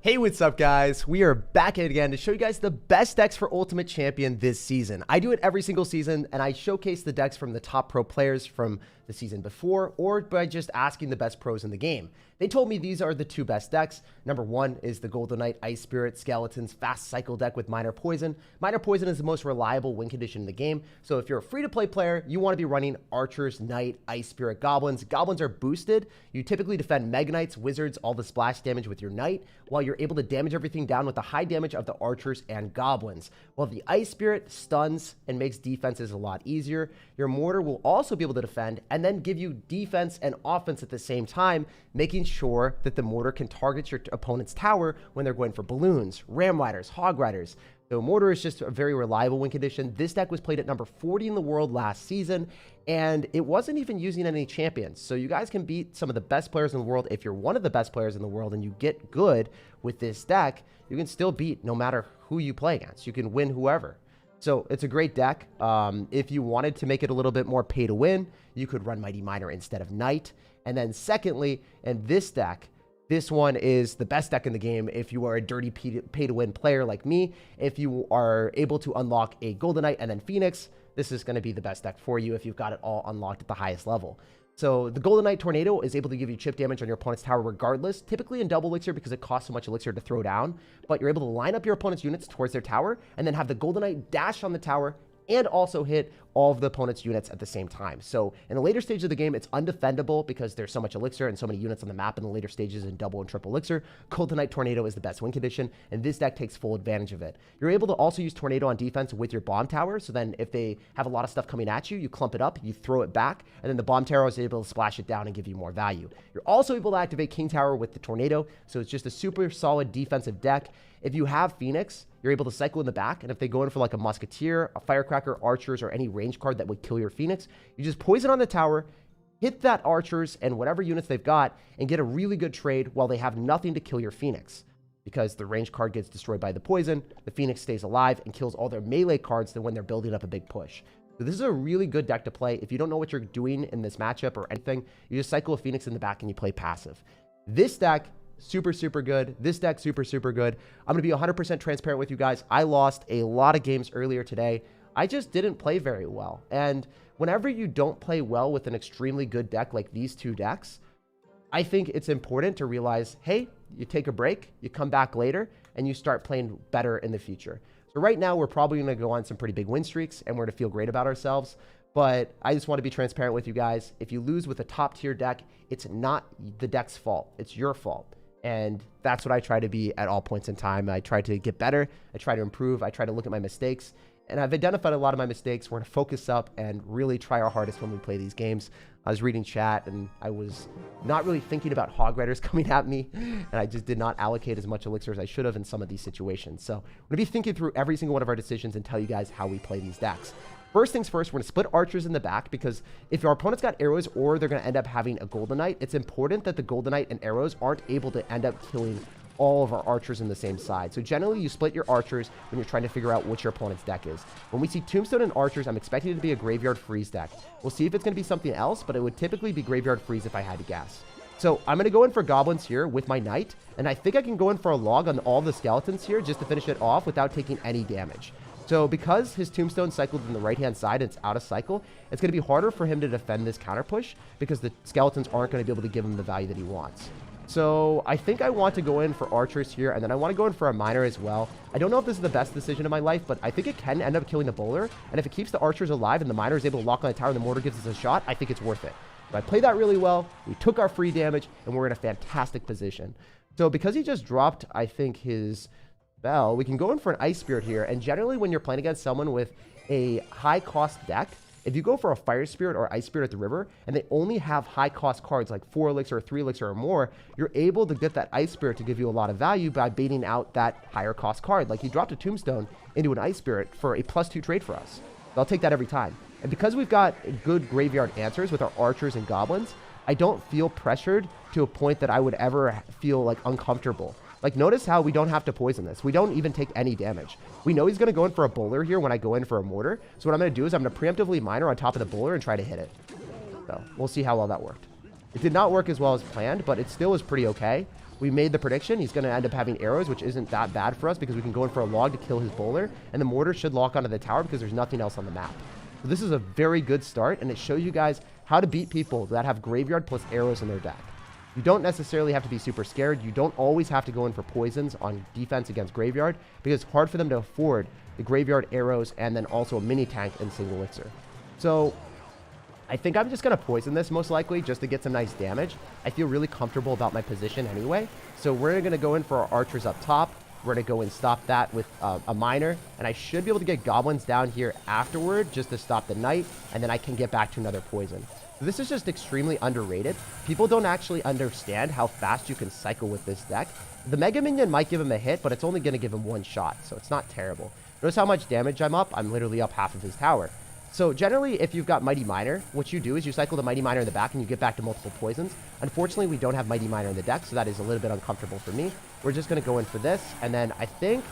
Hey, what's up guys? We are back at it again to show you guys the best decks for Ultimate Champion this season. I do it every single season and I showcase the decks from the top pro players from the season before or by just asking the best pros in the game. They told me these are the two best decks. Number one is the Golden Knight Ice Spirit Skeletons Fast Cycle deck with Minor Poison. Minor Poison is the most reliable win condition in the game. So if you're a free-to-play player, you want to be running Archers, Knight, Ice Spirit, Goblins. Goblins are boosted. You typically defend Mega Knights, Wizards, all the splash damage with your Knight, while you're able to damage everything down with the high damage of the Archers and Goblins. While the Ice Spirit stuns and makes defenses a lot easier, your Mortar will also be able to defend and then give you defense and offense at the same time, making sure that the Mortar can target your opponent's tower when they're going for Balloons, Ram Riders, Hog Riders. So Mortar is just a very reliable win condition. This deck was played at number 40 in the world last season, and it wasn't even using any champions. So you guys can beat some of the best players in the world. If you're one of the best players in the world and you get good with this deck, you can still beat no matter who you play against. You can win whoever. So it's a great deck. If you wanted to make it a little bit more pay to win, you could run Mighty Miner instead of Knight. And then secondly, in this deck, this one is the best deck in the game if you are a dirty pay-to-win player like me. If you are able to unlock a Golden Knight and then Phoenix, this is going to be the best deck for you if you've got it all unlocked at the highest level. So the Golden Knight Tornado is able to give you chip damage on your opponent's tower regardless, typically in double elixir because it costs so much elixir to throw down, but you're able to line up your opponent's units towards their tower and then have the Golden Knight dash on the tower and also hit all of the opponent's units at the same time. So in the later stage of the game, it's undefendable because there's so much elixir and so many units on the map in the later stages in double and triple elixir. Golden Knight Tornado is the best win condition, and this deck takes full advantage of it. You're able to also use Tornado on defense with your bomb tower, so then if they have a lot of stuff coming at you, you clump it up, you throw it back, and then the bomb tower is able to splash it down and give you more value. You're also able to activate King Tower with the Tornado, so it's just a super solid defensive deck. If you have Phoenix, you're able to cycle in the back, and if they go in for like a Musketeer, a Firecracker, Archers, or any range card that would kill your Phoenix, you just poison on the tower, hit that Archers and whatever units they've got, and get a really good trade while they have nothing to kill your Phoenix. Because the range card gets destroyed by the poison, the Phoenix stays alive and kills all their melee cards when they're building up a big push. So this is a really good deck to play. If you don't know what you're doing in this matchup or anything, you just cycle a Phoenix in the back and you play passive. This deck, super good. This deck, super good. I'm going to be 100% transparent with you guys. I lost a lot of games earlier today. I just didn't play very well. And whenever you don't play well with an extremely good deck like these two decks, I think it's important to realize, hey, you take a break, you come back later, and you start playing better in the future. So right now, we're probably going to go on some pretty big win streaks, and we're going to feel great about ourselves. But I just want to be transparent with you guys. If you lose with a top tier deck, it's not the deck's fault. It's your fault. And that's what I try to be at all points in time. I try to get better. I try to improve. I try to look at my mistakes. And I've identified a lot of my mistakes. We're going to focus up and really try our hardest when we play these games. I was reading chat and I was not really thinking about Hog Riders coming at me. And I just did not allocate as much elixir as I should have in some of these situations. So I'm going to be thinking through every single one of our decisions and tell you guys how we play these decks. First things first, we're going to split Archers in the back because if our opponent's got arrows or they're going to end up having a Golden Knight, it's important that the Golden Knight and arrows aren't able to end up killing all of our Archers in the same side. So generally, you split your Archers when you're trying to figure out what your opponent's deck is. When we see Tombstone and Archers, I'm expecting it to be a Graveyard Freeze deck. We'll see if it's going to be something else, but it would typically be Graveyard Freeze if I had to guess. So I'm going to go in for Goblins here with my Knight, and I think I can go in for a log on all the Skeletons here just to finish it off without taking any damage. So because his Tombstone cycled in the right-hand side and it's out of cycle, it's going to be harder for him to defend this counter push because the Skeletons aren't going to be able to give him the value that he wants. So I think I want to go in for Archers here, and then I want to go in for a Miner as well. I don't know if this is the best decision of my life, but I think it can end up killing the Bowler, and if it keeps the Archers alive and the Miner is able to lock on the tower and the Mortar gives us a shot, I think it's worth it. So I played that really well, we took our free damage, and we're in a fantastic position. So because he just dropped, I think, his spell, we can go in for an Ice Spirit here, and generally when you're playing against someone with a high-cost deck, if you go for a Fire Spirit or Ice Spirit at the river, and they only have high-cost cards like 4 elixir or 3 elixir or more, you're able to get that Ice Spirit to give you a lot of value by baiting out that higher-cost card. Like, he dropped a Tombstone into an Ice Spirit for a +2 trade for us. So I'll take that every time. And because we've got good graveyard answers with our Archers and Goblins, I don't feel pressured to a point that I would ever feel, like, uncomfortable. Like, notice how we don't have to poison this. We don't even take any damage. We know he's going to go in for a Bowler here when I go in for a Mortar. So what I'm going to do is I'm going to preemptively Miner on top of the Bowler and try to hit it. So we'll see how well that worked. It did not work as well as planned, but it still was pretty okay. we made the prediction. He's going to end up having arrows, which isn't that bad for us because we can go in for a log to kill his bowler. And the mortar should lock onto the tower because there's nothing else on the map. So this is a very good start, and it shows you guys how to beat people that have graveyard plus arrows in their deck. You don't necessarily have to be super scared. You don't always have to go in for poisons on defense against graveyard because it's hard for them to afford the graveyard arrows and then also a mini tank and single elixir. So I think I'm just going to poison this most likely just to get some nice damage. I feel really comfortable about my position anyway. So we're going to go in for our archers up top. We're going to go and stop that with a miner. And I should be able to get goblins down here afterward just to stop the knight. And then I can get back to another poison. So this is just extremely underrated. People don't actually understand how fast you can cycle with this deck. The Mega Minion might give him a hit, but it's only going to give him one shot. So it's not terrible. Notice how much damage I'm up. I'm literally up half of his tower. So generally, if you've got Mighty Miner, what you do is you cycle the Mighty Miner in the back and you get back to multiple poisons. Unfortunately, we don't have Mighty Miner in the deck, so that is a little bit uncomfortable for me. We're just going to go in for this, and then I think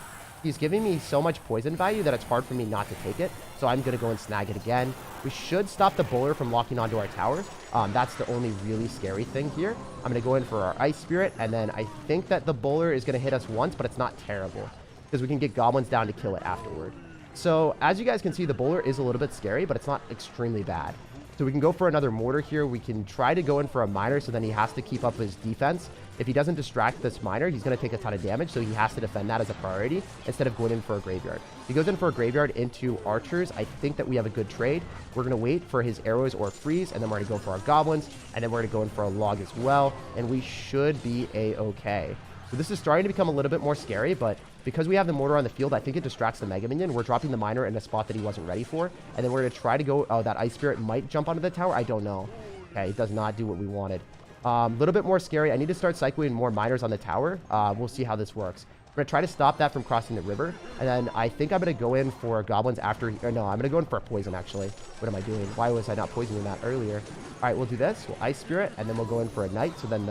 he's giving me so much poison value that it's hard for me not to take it. So I'm going to go and snag it again. We should stop the bowler from locking onto our tower. That's the only really scary thing here. I'm going to go in for our Ice Spirit, and then I think that the bowler is going to hit us once, but it's not terrible because we can get goblins down to kill it afterward. So as you guys can see, the bowler is a little bit scary, but it's not extremely bad. So we can go for another mortar here. We can try to go in for a miner, so then he has to keep up his defense. If he doesn't distract this miner, he's going to take a ton of damage, so he has to defend that as a priority instead of going in for a graveyard. If he goes in for a graveyard into archers, I think that we have a good trade. We're going to wait for his arrows or freeze, and then we're going to go for our goblins, and then we're going to go in for a log as well, and we should be a-okay. So this is starting to become a little bit more scary, but because we have the mortar on the field, I think it distracts the Mega Minion. We're dropping the miner in a spot that he wasn't ready for. And then we're going to try to go... Oh, that Ice Spirit might jump onto the tower. I don't know. Okay, it does not do what we wanted. A little bit more scary. I need to start cycling more miners on the tower. We'll see how this works. We're going to try to stop that from crossing the river. And then I think I'm going to go in for goblins after... Or no, I'm going to go in for a poison, actually. What am I doing? Why was I not poisoning that earlier? All right, we'll do this. We'll Ice Spirit, and then we'll go in for a knight. So then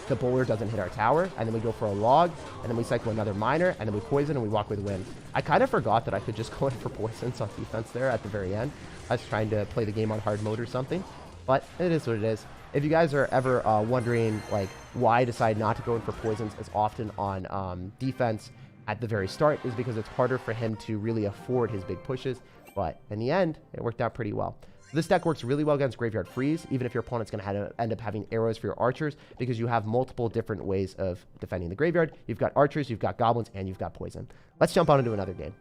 the bowler doesn't hit our tower, and then we go for a log, and then we cycle another miner, and then we poison, and we walk with wind. I kind of forgot that I could just go in for poisons on defense there at the very end. I was trying to play the game on hard mode or something, but it is what it is. If you guys are ever wondering like why I decide not to go in for poisons as often on defense at the very start, is because it's harder for him to really afford his big pushes, but in the end, it worked out pretty well. This deck works really well against Graveyard Freeze, even if your opponent's going to end up having arrows for your archers, because you have multiple different ways of defending the graveyard. You've got archers, you've got goblins, and you've got poison. Let's jump on into another game.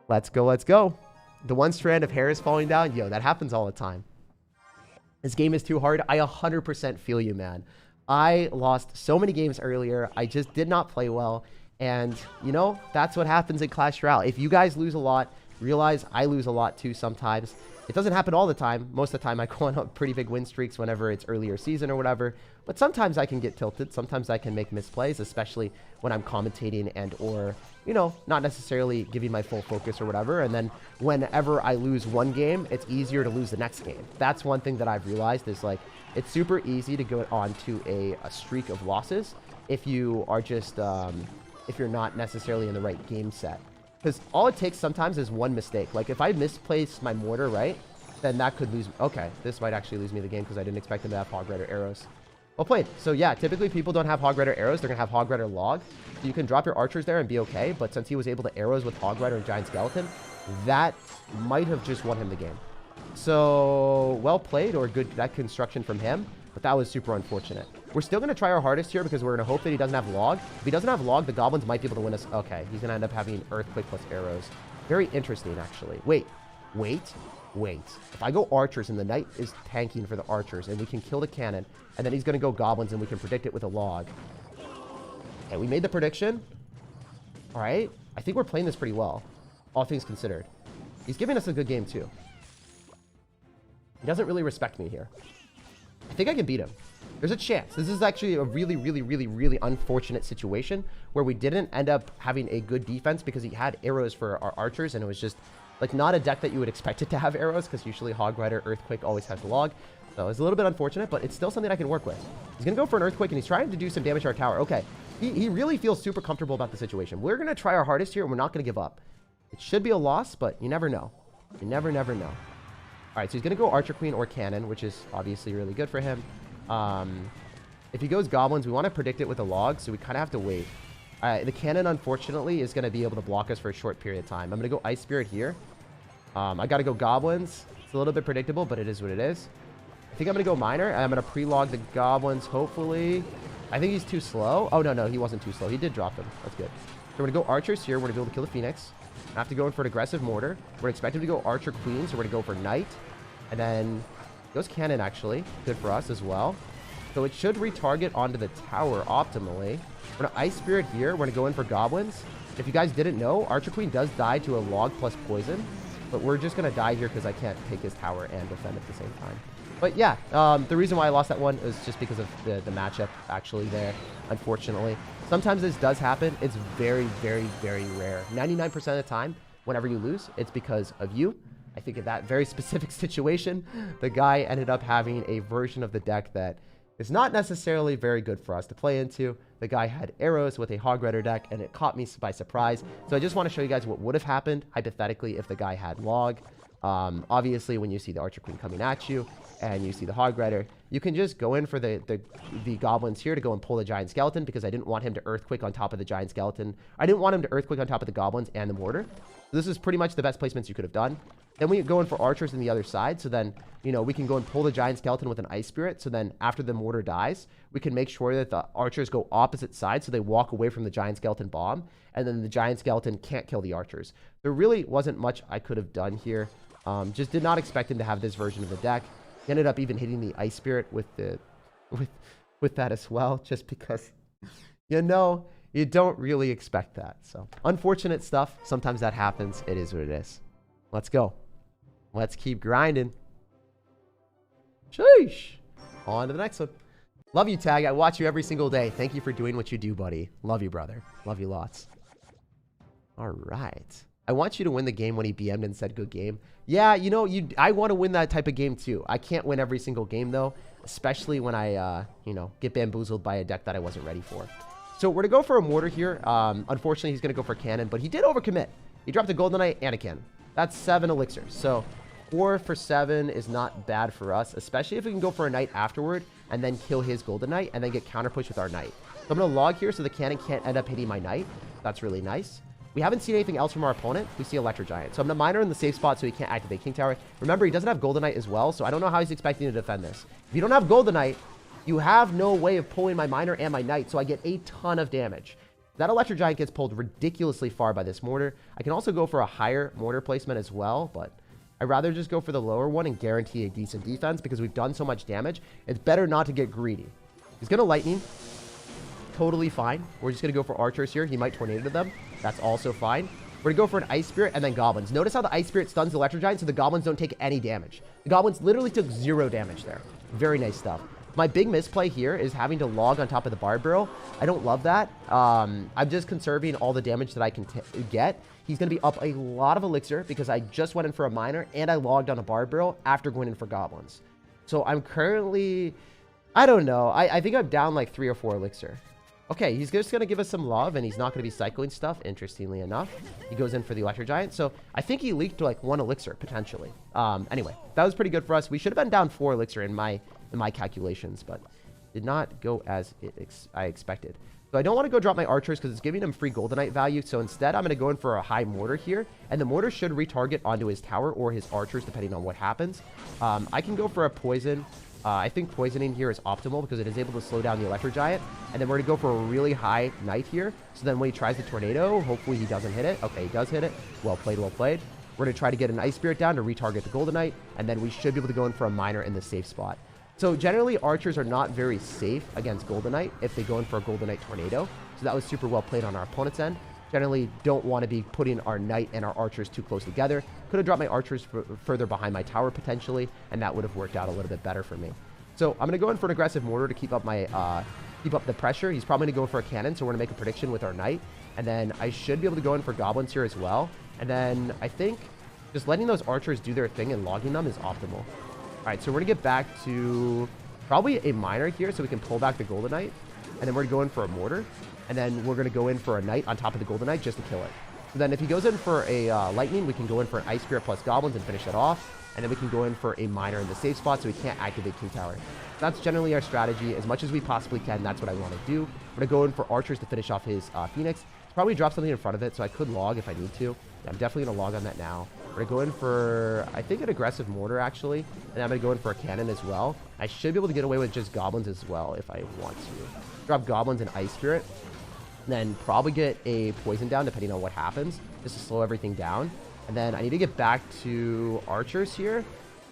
Let's go, let's go. The one strand of hair is falling down. Yo, that happens all the time. This game is too hard. I 100% feel you, man. I lost so many games earlier. I just did not play well. And, you know, that's what happens in Clash Royale. If you guys lose a lot, realize I lose a lot too sometimes. It doesn't happen all the time. Most of the time I go on pretty big win streaks whenever it's earlier season or whatever. But sometimes I can get tilted. Sometimes I can make misplays, especially when I'm commentating and or, you know, not necessarily giving my full focus or whatever. And then whenever I lose one game, it's easier to lose the next game. That's one thing that I've realized is like, it's super easy to go on to a streak of losses if you are just, if you're not necessarily in the right game set. Because all it takes sometimes is one mistake. Like, if I misplace my mortar, right, then that could lose... Okay, this might actually lose me the game because I didn't expect them to have Hog Rider arrows. Well played. So, yeah, typically people don't have Hog Rider arrows. They're going to have Hog Rider log. So you can drop your archers there and be okay. But since he was able to arrows with Hog Rider and Giant Skeleton, that might have just won him the game. So, well played, or good that construction from him. But that was super unfortunate. We're still going to try our hardest here because we're going to hope that he doesn't have log. If he doesn't have log, the goblins might be able to win us. Okay, he's going to end up having earthquake plus arrows. Very interesting, actually. Wait. If I go archers and the knight is tanking for the archers and we can kill the cannon, and then he's going to go goblins and we can predict it with a log. Okay, we made the prediction. All right. I think we're playing this pretty well, all things considered. He's giving us a good game, too. He doesn't really respect me here. I think I can beat him. There's a chance. This is actually a really unfortunate situation where we didn't end up having a good defense because he had arrows for our archers, and it was just like not a deck that you would expect it to have arrows because usually Hog Rider, Earthquake always has the log. So it's a little bit unfortunate, but it's still something I can work with. He's going to go for an Earthquake, and he's trying to do some damage to our tower. Okay. He really feels super comfortable about the situation. We're going to try our hardest here, and we're not going to give up. It should be a loss, but you never know. You never know. All right, so he's going to go Archer Queen or Cannon, which is obviously really good for him. If he goes goblins, we want to predict it with a log, so we kind of have to wait. The cannon, unfortunately, is going to be able to block us for a short period of time. I'm going to go Ice Spirit here. I got to go goblins. It's a little bit predictable, but it is what it is. I think I'm going to go miner, and I'm going to pre-log the goblins, hopefully. I think he's too slow. Oh, no, he wasn't too slow. He did drop them. That's good. So we're going to go archers here. We're going to be able to kill the phoenix. I have to go in for an aggressive mortar. We're expecting to go archer queen, so we're going to go for knight. And then goes cannon, actually. Good for us as well. So it should retarget onto the tower optimally. We're going to Ice Spirit here. We're going to go in for goblins. If you guys didn't know, Archer Queen does die to a log plus poison. But we're just going to die here because I can't take his tower and defend at the same time. But yeah, the reason why I lost that one is just because of the matchup actually there, unfortunately. Sometimes this does happen. It's very, very, very rare. 99% of the time, whenever you lose, it's because of you. I think in that very specific situation, the guy ended up having a version of the deck that is not necessarily very good for us to play into. The guy had arrows with a Hog Rider deck, and it caught me by surprise. So I just want to show you guys what would have happened, hypothetically, if the guy had log. Obviously, when you see the Archer Queen coming at you, and you see the Hog Rider, you can just go in for the goblins here to go and pull the giant skeleton, because I didn't want him to earthquake on top of the giant skeleton. I didn't want him to earthquake on top of the goblins and the mortar. So this is pretty much the best placements you could have done. Then we go in for archers on the other side. So then, you know, we can go and pull the giant skeleton with an ice spirit. So then after the mortar dies, we can make sure that the archers go opposite sides. So they walk away from the giant skeleton bomb. And then the giant skeleton can't kill the archers. There really wasn't much I could have done here. Just did not expect him to have this version of the deck. He ended up even hitting the ice spirit with that as well. Just because, you know, you don't really expect that. So unfortunate stuff. Sometimes that happens. It is what it is. Let's go. Let's keep grinding. Sheesh. On to the next one. Love you, Tag. I watch you every single day. Thank you for doing what you do, buddy. Love you, brother. Love you lots. All right. I want you to win the game when he BM'd and said good game. Yeah, you know, I want to win that type of game too. I can't win every single game though, especially when I, you know, get bamboozled by a deck that I wasn't ready for. So we're going to go for a mortar here. Unfortunately, he's going to go for cannon, but he did overcommit. He dropped a golden knight and a cannon. That's 7 elixirs. So 4 for 7 is not bad for us, especially if we can go for a knight afterward and then kill his golden knight and then get counter push with our knight. So I'm going to log here so the cannon can't end up hitting my knight. That's really nice. We haven't seen anything else from our opponent. We see Electro Giant. So I'm going to miner in the safe spot so he can't activate King Tower. Remember, he doesn't have Golden Knight as well, so I don't know how he's expecting to defend this. If you don't have Golden Knight, you have no way of pulling my miner and my knight, so I get a ton of damage. That Electro Giant gets pulled ridiculously far by this mortar. I can also go for a higher mortar placement as well, but I'd rather just go for the lower one and guarantee a decent defense because we've done so much damage. It's better not to get greedy. He's going to Lightning. Totally fine. We're just going to go for archers here. He might tornado them. That's also fine. We're going to go for an Ice Spirit and then Goblins. Notice how the Ice Spirit stuns the Electro Giant so the Goblins don't take any damage. The Goblins literally took 0 damage there. Very nice stuff. My big misplay here is having to log on top of the Bard Barrel. I don't love that. I'm just conserving all the damage that I can get. He's going to be up a lot of elixir because I just went in for a miner and I logged on a Bard Barrel after going in for Goblins. So I'm currently, I don't know. I think I'm down like 3 or 4 elixir. Okay, he's just going to give us some love, and he's not going to be cycling stuff, interestingly enough. He goes in for the Electro Giant, so I think he leaked like 1 elixir, potentially. Anyway, that was pretty good for us. We should have been down 4 elixir in my calculations, but did not go as I expected. So I don't want to go drop my archers because it's giving him free Golden Knight value, so instead I'm going to go in for a high mortar here, and the mortar should retarget onto his tower or his archers, depending on what happens. I can go for a poison. I think poisoning here is optimal because it is able to slow down the Electro Giant. And then we're going to go for a really high knight here. So then when he tries the tornado, hopefully he doesn't hit it. Okay, he does hit it. Well played, well played. We're going to try to get an Ice Spirit down to retarget the Golden Knight. And then we should be able to go in for a miner in the safe spot. So generally, archers are not very safe against Golden Knight if they go in for a Golden Knight tornado. So that was super well played on our opponent's end. Generally don't want to be putting our knight and our archers too close together. Could have dropped my archers further behind my tower potentially, and that would have worked out a little bit better for me. So I'm going to go in for an aggressive mortar to keep up my keep up the pressure. He's probably going to go for a cannon, so we're going to make a prediction with our knight. And then I should be able to go in for goblins here as well. And then I think just letting those archers do their thing and logging them is optimal. All right, so we're going to get back to probably a miner here so we can pull back the Golden Knight. And then we're going to go in for a mortar. And then we're going to go in for a knight on top of the Golden Knight just to kill it. So then if he goes in for a lightning, we can go in for an Ice Spirit plus goblins and finish that off. and then we can go in for a miner in the safe spot so we can't activate King Tower. That's generally our strategy. As much as we possibly can, that's what I want to do. We're going to go in for archers to finish off his Phoenix. Probably drop something in front of it, so I could log if I need to. Yeah, I'm definitely going to log on that now. We're going to go in for, I think, an aggressive mortar, actually. And I'm going to go in for a cannon as well. I should be able to get away with just goblins as well if I want to. Drop goblins and ice spirit. Then probably get a poison down depending on what happens, just to slow everything down. And then I need to get back to archers here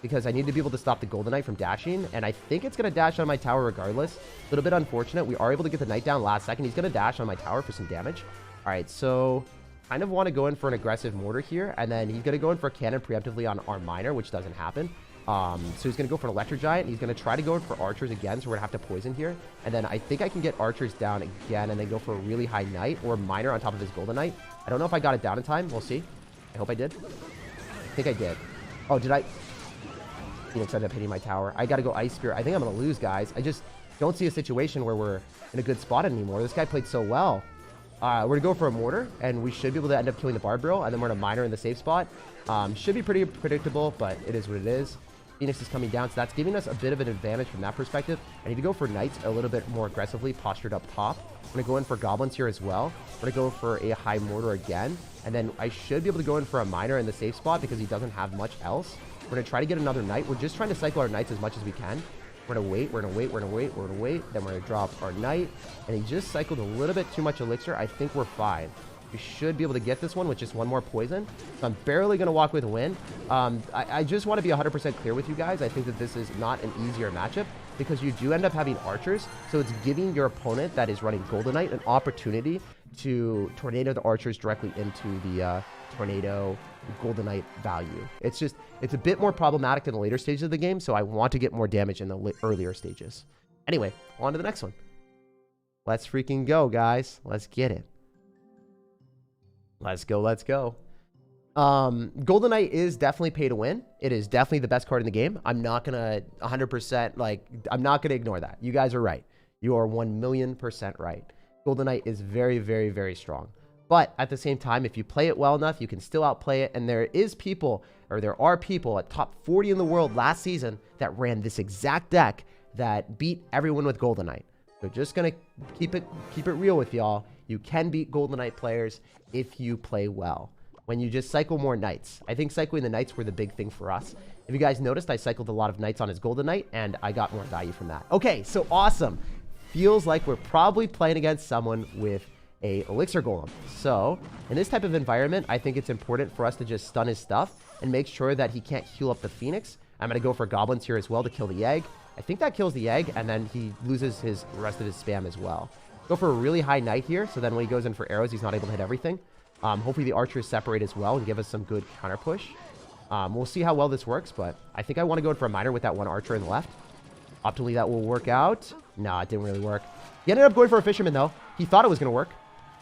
because I need to be able to stop the golden knight from dashing. And I think it's going to dash on my tower regardless. A little bit unfortunate. We are able to get the knight down last second. He's going to dash on my tower for some damage. All right, so kind of want to go in for an aggressive mortar here. And then he's going to go in for a cannon preemptively on our miner, which doesn't happen. So he's going to go for an electric giant. He's going to try to go in for archers again, so we're going to have to poison here. And then I think I can get archers down again and then go for a really high knight or miner on top of his golden knight. I don't know if I got it down in time. We'll see. I hope I did. I think I did. Oh, did I? Phoenix ended up hitting my tower. I got to go ice spirit. I think I'm going to lose, guys. I just don't see a situation where we're in a good spot anymore. This guy played so well. We're going to go for a mortar, and we should be able to end up killing the barbarian, and then we're going to miner in the safe spot. Should be pretty predictable, but it is what it is. Phoenix is coming down, so that's giving us a bit of an advantage from that perspective. I need to go for knights a little bit more aggressively, postured up top. I'm going to go in for goblins here as well. We're going to go for a high mortar again. And then I should be able to go in for a miner in the safe spot because he doesn't have much else. We're going to try to get another knight. We're just trying to cycle our knights as much as we can. We're going to wait, we're going to wait, we're going to wait, we're going to wait. Then we're going to drop our knight. And he just cycled a little bit too much elixir. I think we're fine. We should be able to get this one with just one more poison. So I'm barely going to walk with a win. I just want to be 100% clear with you guys. I think that this is not an easier matchup because you do end up having archers. So it's giving your opponent that is running Golden Knight an opportunity to tornado the archers directly into the tornado Golden Knight value. It's a bit more problematic in the later stages of the game. So I want to get more damage in the earlier stages. Anyway, on to the next one. Let's freaking go, guys. Let's get it. Let's go, let's go. Golden Knight is definitely pay to win. It is definitely the best card in the game. I'm not going to 100%, I'm not going to ignore that. You guys are right. You are 1,000,000% right. Golden Knight is very, very, very strong. But at the same time, if you play it well enough, you can still outplay it. And there are people at top 40 in the world last season that ran this exact deck that beat everyone with Golden Knight. So just going to keep it real with y'all. You can beat Golden Knight players if you play well. When you just cycle more knights. I think cycling the knights were the big thing for us. If you guys noticed, I cycled a lot of knights on his Golden Knight, and I got more value from that. Okay, so awesome. Feels like we're probably playing against someone with a elixir golem. So in this type of environment, I think it's important for us to just stun his stuff and make sure that he can't heal up the Phoenix. I'm going to go for goblins here as well to kill the egg. I think that kills the egg, and then he loses his rest of his spam as well. Go for a really high knight here, so then when he goes in for arrows, he's not able to hit everything. Hopefully the archers separate as well and give us some good counter push. We'll see how well this works, but I think I want to go in for a miner with that one archer in the left. Optimally, that will work out. Nah, it didn't really work. He ended up going for a fisherman, though. He thought it was going to work.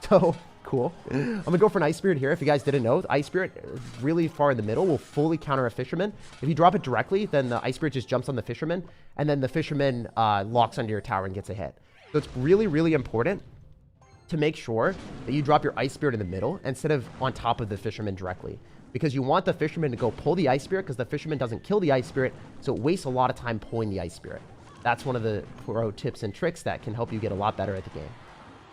So, cool. I'm going to go for an ice spirit here. If you guys didn't know, ice spirit really far in the middle will fully counter a fisherman. If you drop it directly, then the ice spirit just jumps on the fisherman, and then the fisherman locks under your tower and gets a hit. So it's really, really important to make sure that you drop your ice spirit in the middle instead of on top of the fisherman directly. Because you want the fisherman to go pull the ice spirit because the fisherman doesn't kill the ice spirit, so it wastes a lot of time pulling the ice spirit. That's one of the pro tips and tricks that can help you get a lot better at the game.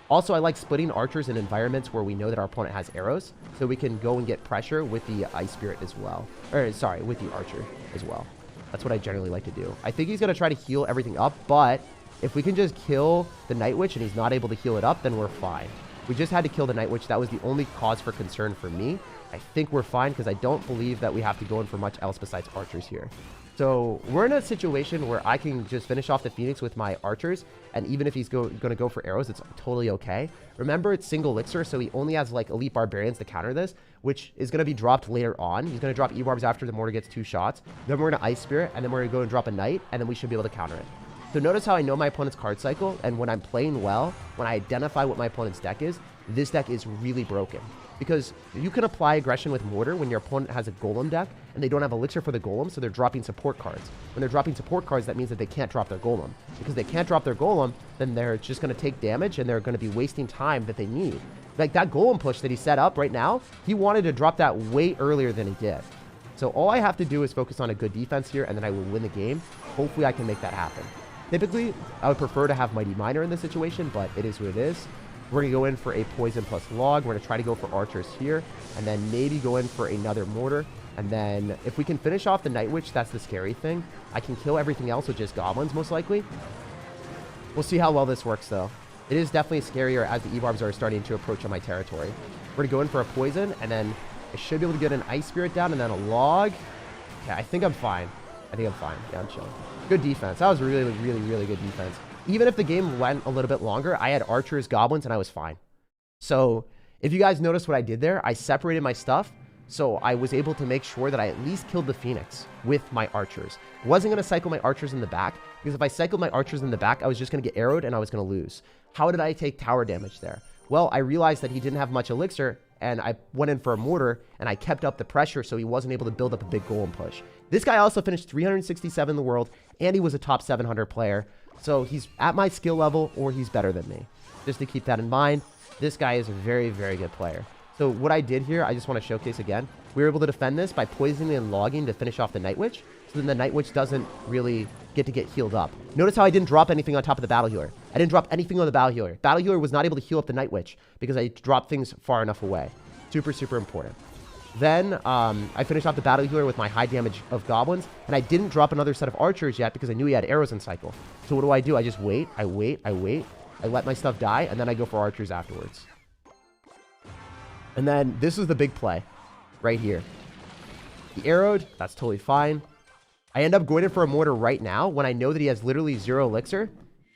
Also, I like splitting archers in environments where we know that our opponent has arrows, so we can go and get pressure with the ice spirit as well. Or, sorry, with the archer as well. That's what I generally like to do. I think he's going to try to heal everything up, but if we can just kill the Night Witch and he's not able to heal it up, then we're fine. We just had to kill the Night Witch. That was the only cause for concern for me. I think we're fine because I don't believe that we have to go in for much else besides archers here. So we're in a situation where I can just finish off the Phoenix with my archers. And even if he's going to go for arrows, it's totally okay. Remember, it's single elixir, so he only has like elite barbarians to counter this, which is going to be dropped later on. He's going to drop E-barbs after the mortar gets 2 shots. Then we're going to ice spirit, and then we're going to go and drop a knight, and then we should be able to counter it. So notice how I know my opponent's card cycle, and when I'm playing well, when I identify what my opponent's deck is, this deck is really broken. Because you can apply aggression with mortar when your opponent has a golem deck, and they don't have elixir for the golem, so they're dropping support cards. When they're dropping support cards, that means that they can't drop their golem. Because they can't drop their golem, then they're just going to take damage, and they're going to be wasting time that they need. Like that golem push that he set up right now, he wanted to drop that way earlier than he did. So all I have to do is focus on a good defense here, and then I will win the game. Hopefully I can make that happen. Typically, I would prefer to have Mighty Miner in this situation, but it is what it is. We're going to go in for a poison plus log. We're going to try to go for archers here, and then maybe go in for another mortar. And then if we can finish off the Night Witch, that's the scary thing. I can kill everything else with just goblins, most likely. We'll see how well this works, though. It is definitely scarier as the E-barbs are starting to approach on my territory. We're going to go in for a poison, and then I should be able to get an ice spirit down, and then a log. Okay, I think I'm fine. Yeah, I'm chilling. Good defense. That was really, really, really good defense. Even if the game went a little bit longer, I had archers, goblins, and I was fine. So if you guys notice what I did there, I separated my stuff. So I was able to make sure that I at least killed the Phoenix with my archers. Wasn't going to cycle my archers in the back, because if I cycled my archers in the back, I was just going to get arrowed and I was going to lose. How did I take tower damage there? Well, I realized that he didn't have much elixir, and I went in for a mortar, and I kept up the pressure so he wasn't able to build up a big golem push. This guy also finished 367 in the world, and he was a top 700 player. So he's at my skill level, or he's better than me. Just to keep that in mind, this guy is a very, very good player. So what I did here, I just want to showcase again. We were able to defend this by poisoning and logging to finish off the Night Witch. So then the Night Witch doesn't really get healed up. Notice how I didn't drop anything on top of the Battle Healer. I didn't drop anything on the Battle Healer. Battle Healer was not able to heal up the Night Witch because I dropped things far enough away. Super, super important. Then I finished off the Battle Healer with my high damage of goblins. And I didn't drop another set of archers yet because I knew he had arrows in cycle. So what do? I just wait. I wait. I let my stuff die. And then I go for archers afterwards. And then this is the big play right here. He arrowed. That's totally fine. I end up going in for a mortar right now when I know that he has literally 0 elixir.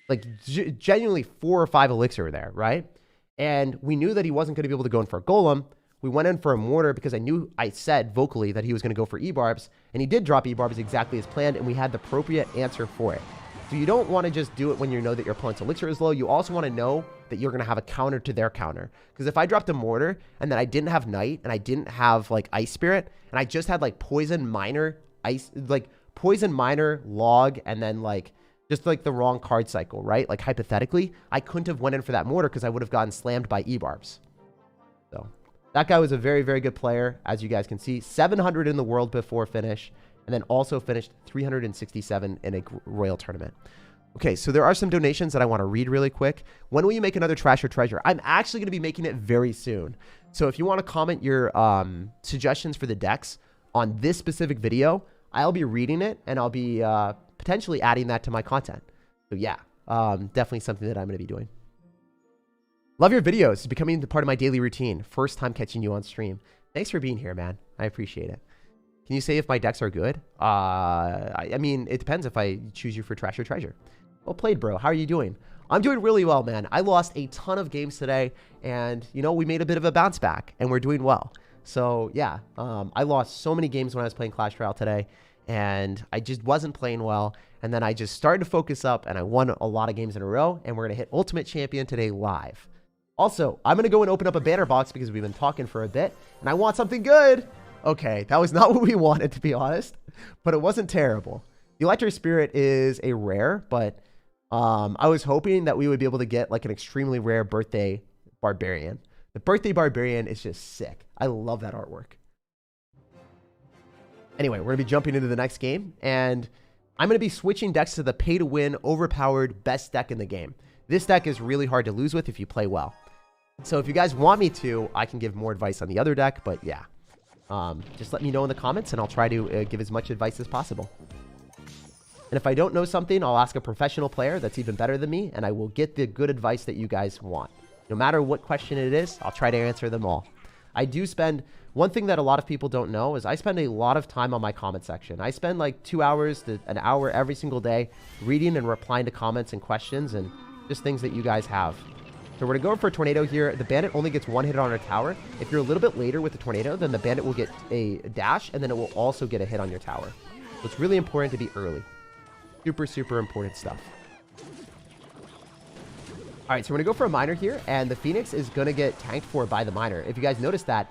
Like, genuinely 4 or 5 elixir there, right? And we knew that he wasn't going to be able to go in for a golem. We went in for a mortar because I said vocally that he was going to go for E-barbs. And he did drop E-barbs exactly as planned, and we had the appropriate answer for it. So you don't want to just do it when you know that your opponent's elixir is low. You also want to know that you're going to have a counter to their counter. Because if I dropped a mortar and then I didn't have Knight and I didn't have like Ice Spirit and I just had like Poison Miner, Poison Miner, Log, and then like just like the wrong card cycle, right? Like hypothetically, I couldn't have went in for that mortar because I would have gotten slammed by E-barbs. So that guy was a very, very good player, as you guys can see. 700 in the world before finish. And then also finished 367 in a Royal tournament. Okay, so there are some donations that I want to read really quick. When will you make another Trash or Treasure? I'm actually going to be making it very soon. So if you want to comment your suggestions for the decks on this specific video, I'll be reading it and I'll be potentially adding that to my content. So yeah, definitely something that I'm going to be doing. Love your videos. It's becoming part of my daily routine. First time catching you on stream. Thanks for being here, man. I appreciate it. Can you say if my decks are good? I mean, it depends if I choose you for Trash or Treasure. Well played, bro. How are you doing? I'm doing really well, man. I lost a ton of games today, and, you know, we made a bit of a bounce back, and we're doing well. So, yeah, I lost so many games when I was playing Clash Royale today, and I just wasn't playing well, and then I just started to focus up, and I won a lot of games in a row, and we're going to hit Ultimate Champion today live. Also, I'm going to go and open up a banner box because we've been talking for a bit, and I want something good. Okay, that was not what we wanted, to be honest, but it wasn't terrible. The Electric Spirit is a rare, but I was hoping that we would be able to get like an extremely rare Birthday Barbarian. The Birthday Barbarian is just sick. I love that artwork. Anyway, we're going to be jumping into the next game, and I'm going to be switching decks to the pay-to-win, overpowered, best deck in the game. This deck is really hard to lose with if you play well. So if you guys want me to, I can give more advice on the other deck, but yeah. Just let me know in the comments, and I'll try to give as much advice as possible. And if I don't know something, I'll ask a professional player that's even better than me, and I will get the good advice that you guys want. No matter what question it is, I'll try to answer them all. I do spend... One thing that a lot of people don't know is I spend a lot of time on my comment section. I spend like 2 hours to an hour every single day reading and replying to comments and questions and just things that you guys have. So we're going to go for a tornado here. The bandit only gets 1 hit on our tower. If you're a little bit later with the tornado, then the bandit will get a dash, and then it will also get a hit on your tower. So it's really important to be early. Super, super important stuff. All right, so we're going to go for a miner here, and the Phoenix is going to get tanked for by the miner. If you guys noticed that,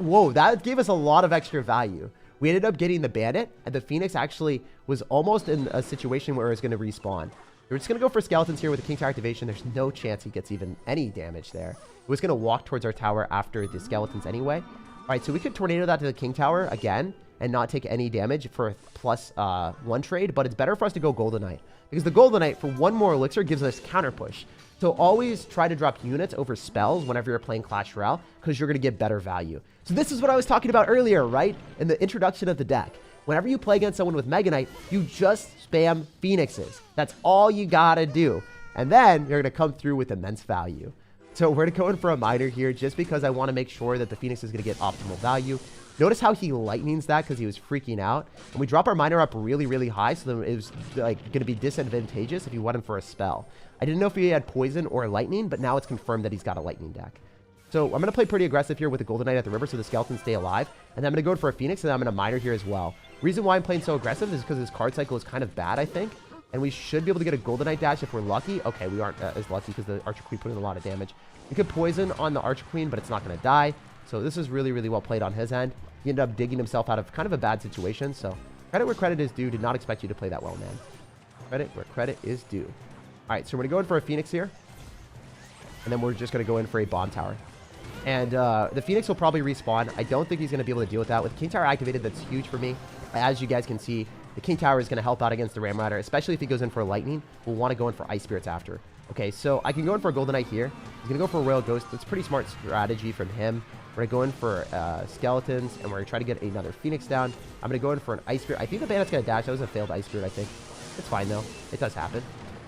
whoa, that gave us a lot of extra value. We ended up getting the bandit, and the Phoenix actually was almost in a situation where it was going to respawn. We're just going to go for skeletons here with the King Tower activation. There's no chance he gets even any damage there. It was going to walk towards our tower after the skeletons anyway. All right, so we could tornado that to the King Tower again, and not take any damage for a +1 trade, but it's better for us to go Golden Knight. Because the Golden Knight, for 1 more elixir, gives us counter push. So always try to drop units over spells whenever you're playing Clash Royale, because you're going to get better value. So this is what I was talking about earlier, right? In the introduction of the deck. Whenever you play against someone with Mega Knight, you just spam Phoenixes. That's all you got to do. And then you're going to come through with immense value. So we're going for a miner here just because I want to make sure that the Phoenix is going to get optimal value. Notice how he lightnings that because he was freaking out. And we drop our miner up really, really high, so then it was like going to be disadvantageous if he went in for a spell. I didn't know if he had poison or lightning, but now it's confirmed that he's got a lightning deck. So I'm going to play pretty aggressive here with the Golden Knight at the river so the skeletons stay alive. And then I'm going to go in for a Phoenix, and then I'm going to miner here as well. Reason why I'm playing so aggressive is because his card cycle is kind of bad, I think. And we should be able to get a Golden Knight dash if we're lucky. Okay, we aren't as lucky because the Archer Queen put in a lot of damage. We could poison on the Archer Queen, but it's not going to die. So this is really, really well played on his end. He ended up digging himself out of kind of a bad situation. So credit where credit is due. Did not expect you to play that well, man. Credit where credit is due. All right, so we're going to go in for a Phoenix here. And then we're just going to go in for a Bomb Tower. And the Phoenix will probably respawn. I don't think he's going to be able to deal with that. With King Tower activated, that's huge for me. As you guys can see, the King Tower is going to help out against the Ram Rider, especially if he goes in for a Lightning. We'll want to go in for Ice Spirits after. Okay, so I can go in for a Golden Knight here. He's going to go for a Royal Ghost. That's pretty smart strategy from him. We're going to go in for Skeletons, and we're going to try to get another Phoenix down. I'm going to go in for an Ice Spirit. I think the Bandit's going to dash. That was a failed Ice Spirit, I think. It's fine, though. It does happen.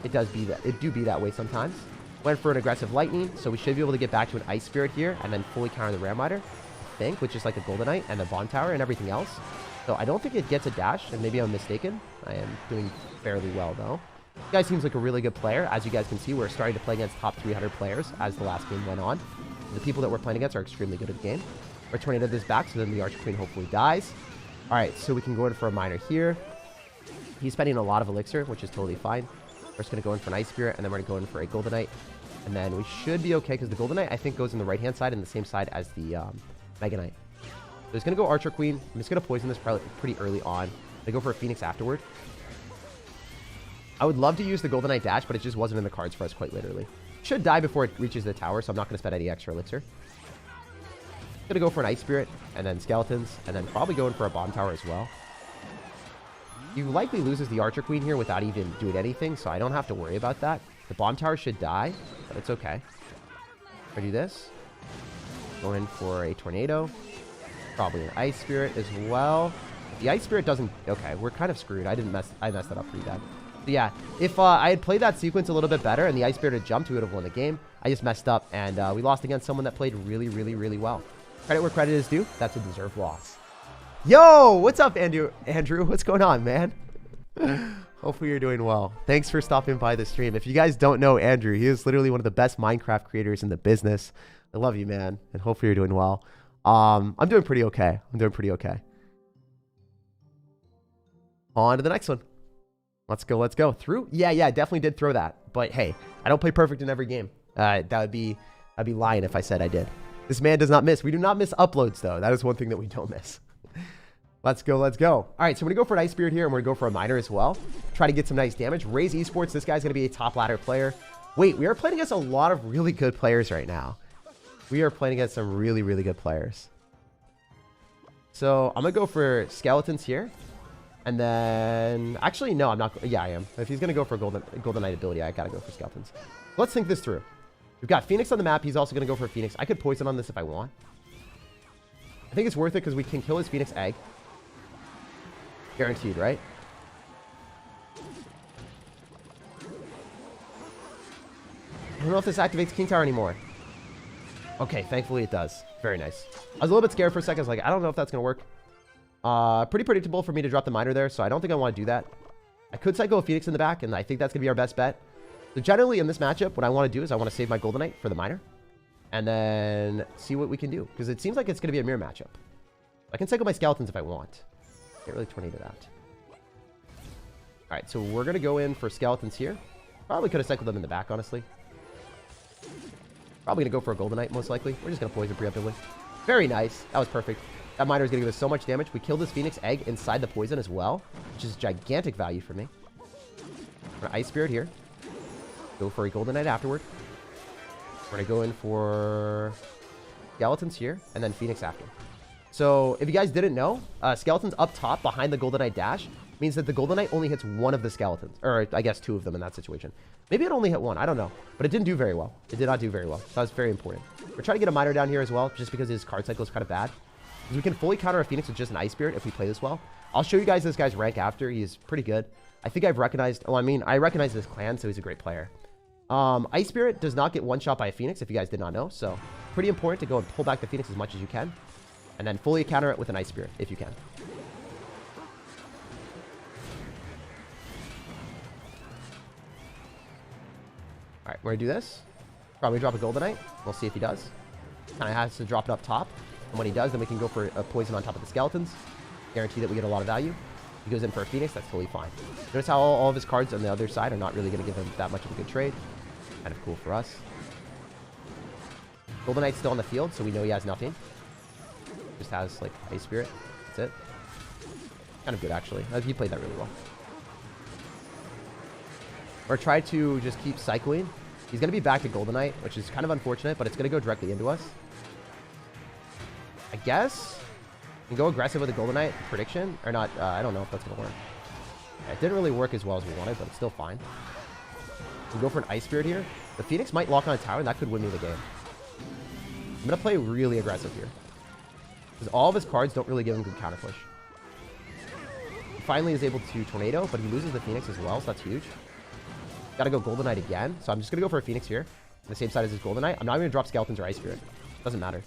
It does be that. It do be that way sometimes. Went for an aggressive Lightning, so we should be able to get back to an Ice Spirit here, and then fully counter the Ram Rider, I think, which is like the Golden Knight and the Bomb Tower and everything else. So I don't think it gets a dash, and maybe I'm mistaken. I am doing fairly well, though. This guy seems like a really good player. As you guys can see, we're starting to play against top 300 players as the last game went on. The people that we're playing against are extremely good at the game. We're Tornado this back, so then the Archer Queen hopefully dies. All right, so we can go in for a miner here. He's spending a lot of elixir, which is totally fine. We're just going to go in for an Ice Spirit, and then we're going to go in for a Golden Knight. And then we should be okay, because the Golden Knight, I think, goes in the right-hand side and the same side as the Mega Knight. So he's going to go Archer Queen. I'm just going to poison this probably pretty early on. I go for a Phoenix afterward. I would love to use the Golden Knight dash, but it just wasn't in the cards for us quite literally. Should die before it reaches the tower, so I'm not going to spend any extra elixir. Going to go for an Ice Spirit, and then Skeletons, and then probably going for a Bomb Tower as well. He likely loses the Archer Queen here without even doing anything, so I don't have to worry about that. The Bomb Tower should die, but it's okay. I do this. Go in for a Tornado. Probably an Ice Spirit as well. If the Ice Spirit doesn't... Okay, we're kind of screwed. I messed that up pretty bad. But yeah, if I had played that sequence a little bit better and the Ice Spirit had jumped, we would have won the game. I just messed up, and we lost against someone that played really, really, really well. Credit where credit is due. That's a deserved loss. Yo, what's up, Andrew? What's going on, man? Hopefully you're doing well. Thanks for stopping by the stream. If you guys don't know Andrew, he is literally one of the best Minecraft creators in the business. I love you, man, and hopefully you're doing well. I'm doing pretty okay. On to the next one. Let's go. Through? Yeah, definitely did throw that. But hey, I don't play perfect in every game. I'd be lying if I said I did. This man does not miss. We do not miss uploads, though. That is one thing that we don't miss. Let's go. All right, so we're going to go for an Ice Spirit here, and we're going to go for a Miner as well. Try to get some nice damage. Raise Esports. This guy's going to be a top ladder player. Wait, we are playing against a lot of really good players right now. We are playing against some really, really good players. So I'm going to go for Skeletons here. And then... Actually, no, I'm not... Yeah, I am. If he's going to go for Golden Knight ability, I got to go for Skeletons. Let's think this through. We've got Phoenix on the map. He's also going to go for Phoenix. I could poison on this if I want. I think it's worth it because we can kill his Phoenix egg. Guaranteed, right? I don't know if this activates King Tower anymore. Okay, thankfully it does. Very nice. I was a little bit scared for a second. I was like, I don't know if that's going to work. Pretty predictable for me to drop the miner there, so I don't think I want to do that. I could cycle a Phoenix in the back, and I think that's going to be our best bet. So generally in this matchup, what I want to do is I want to save my Golden Knight for the miner. And then see what we can do. Because it seems like it's going to be a mirror matchup. I can cycle my Skeletons if I want. Can't really tornado that. Alright, so we're going to go in for Skeletons here. Probably could have cycled them in the back, honestly. Probably going to go for a Golden Knight, most likely. We're just going to poison preemptively. Very nice. That was perfect. That miner is going to give us so much damage. We killed this Phoenix egg inside the poison as well, which is gigantic value for me. I'm going to Ice Spirit here. Go for a Golden Knight afterward. We're going to go in for Skeletons here, and then Phoenix after. So if you guys didn't know, skeletons up top behind the Golden Knight dash means that the Golden Knight only hits one of the skeletons. Or I guess two of them in that situation. Maybe it only hit one. I don't know. But it didn't do very well. It did not do very well. So that's very important. We're trying to get a miner down here as well, just because his card cycle is kind of bad. Because we can fully counter a Phoenix with just an Ice Spirit if we play this well. I'll show you guys this guy's rank after. He's pretty good. I think I've recognized... Oh, I mean, I recognize this clan, so he's a great player. Ice Spirit does not get one-shot by a Phoenix, if you guys did not know. So, pretty important to go and pull back the Phoenix as much as you can. And then fully counter it with an Ice Spirit, if you can. Alright, we're going to do this. Probably drop a Golden Knight. We'll see if he does. Kind of has to drop it up top. And when he does, then we can go for a poison on top of the skeletons. Guarantee that we get a lot of value. He goes in for a Phoenix. That's totally fine. Notice how all of his cards on the other side are not really going to give him that much of a good trade. Kind of cool for us. Golden Knight's still on the field, so we know he has nothing. Just has, like, Ice Spirit. That's it. Kind of good, actually. He played that really well. Or try to just keep cycling. He's going to be back to Golden Knight, which is kind of unfortunate, but it's going to go directly into us. I guess we can go aggressive with a Golden Knight prediction. Or not. I don't know if that's going to work. Yeah, it didn't really work as well as we wanted, but it's still fine. We'll go for an Ice Spirit here. The Phoenix might lock on a tower, and that could win me the game. I'm going to play really aggressive here. Because all of his cards don't really give him good counter push. He finally is able to Tornado, but he loses the Phoenix as well, so that's huge. Gotta go Golden Knight again. So I'm just gonna go for a Phoenix here. On the same side as his Golden Knight. I'm not even gonna drop Skeletons or Ice Spirit. Doesn't matter.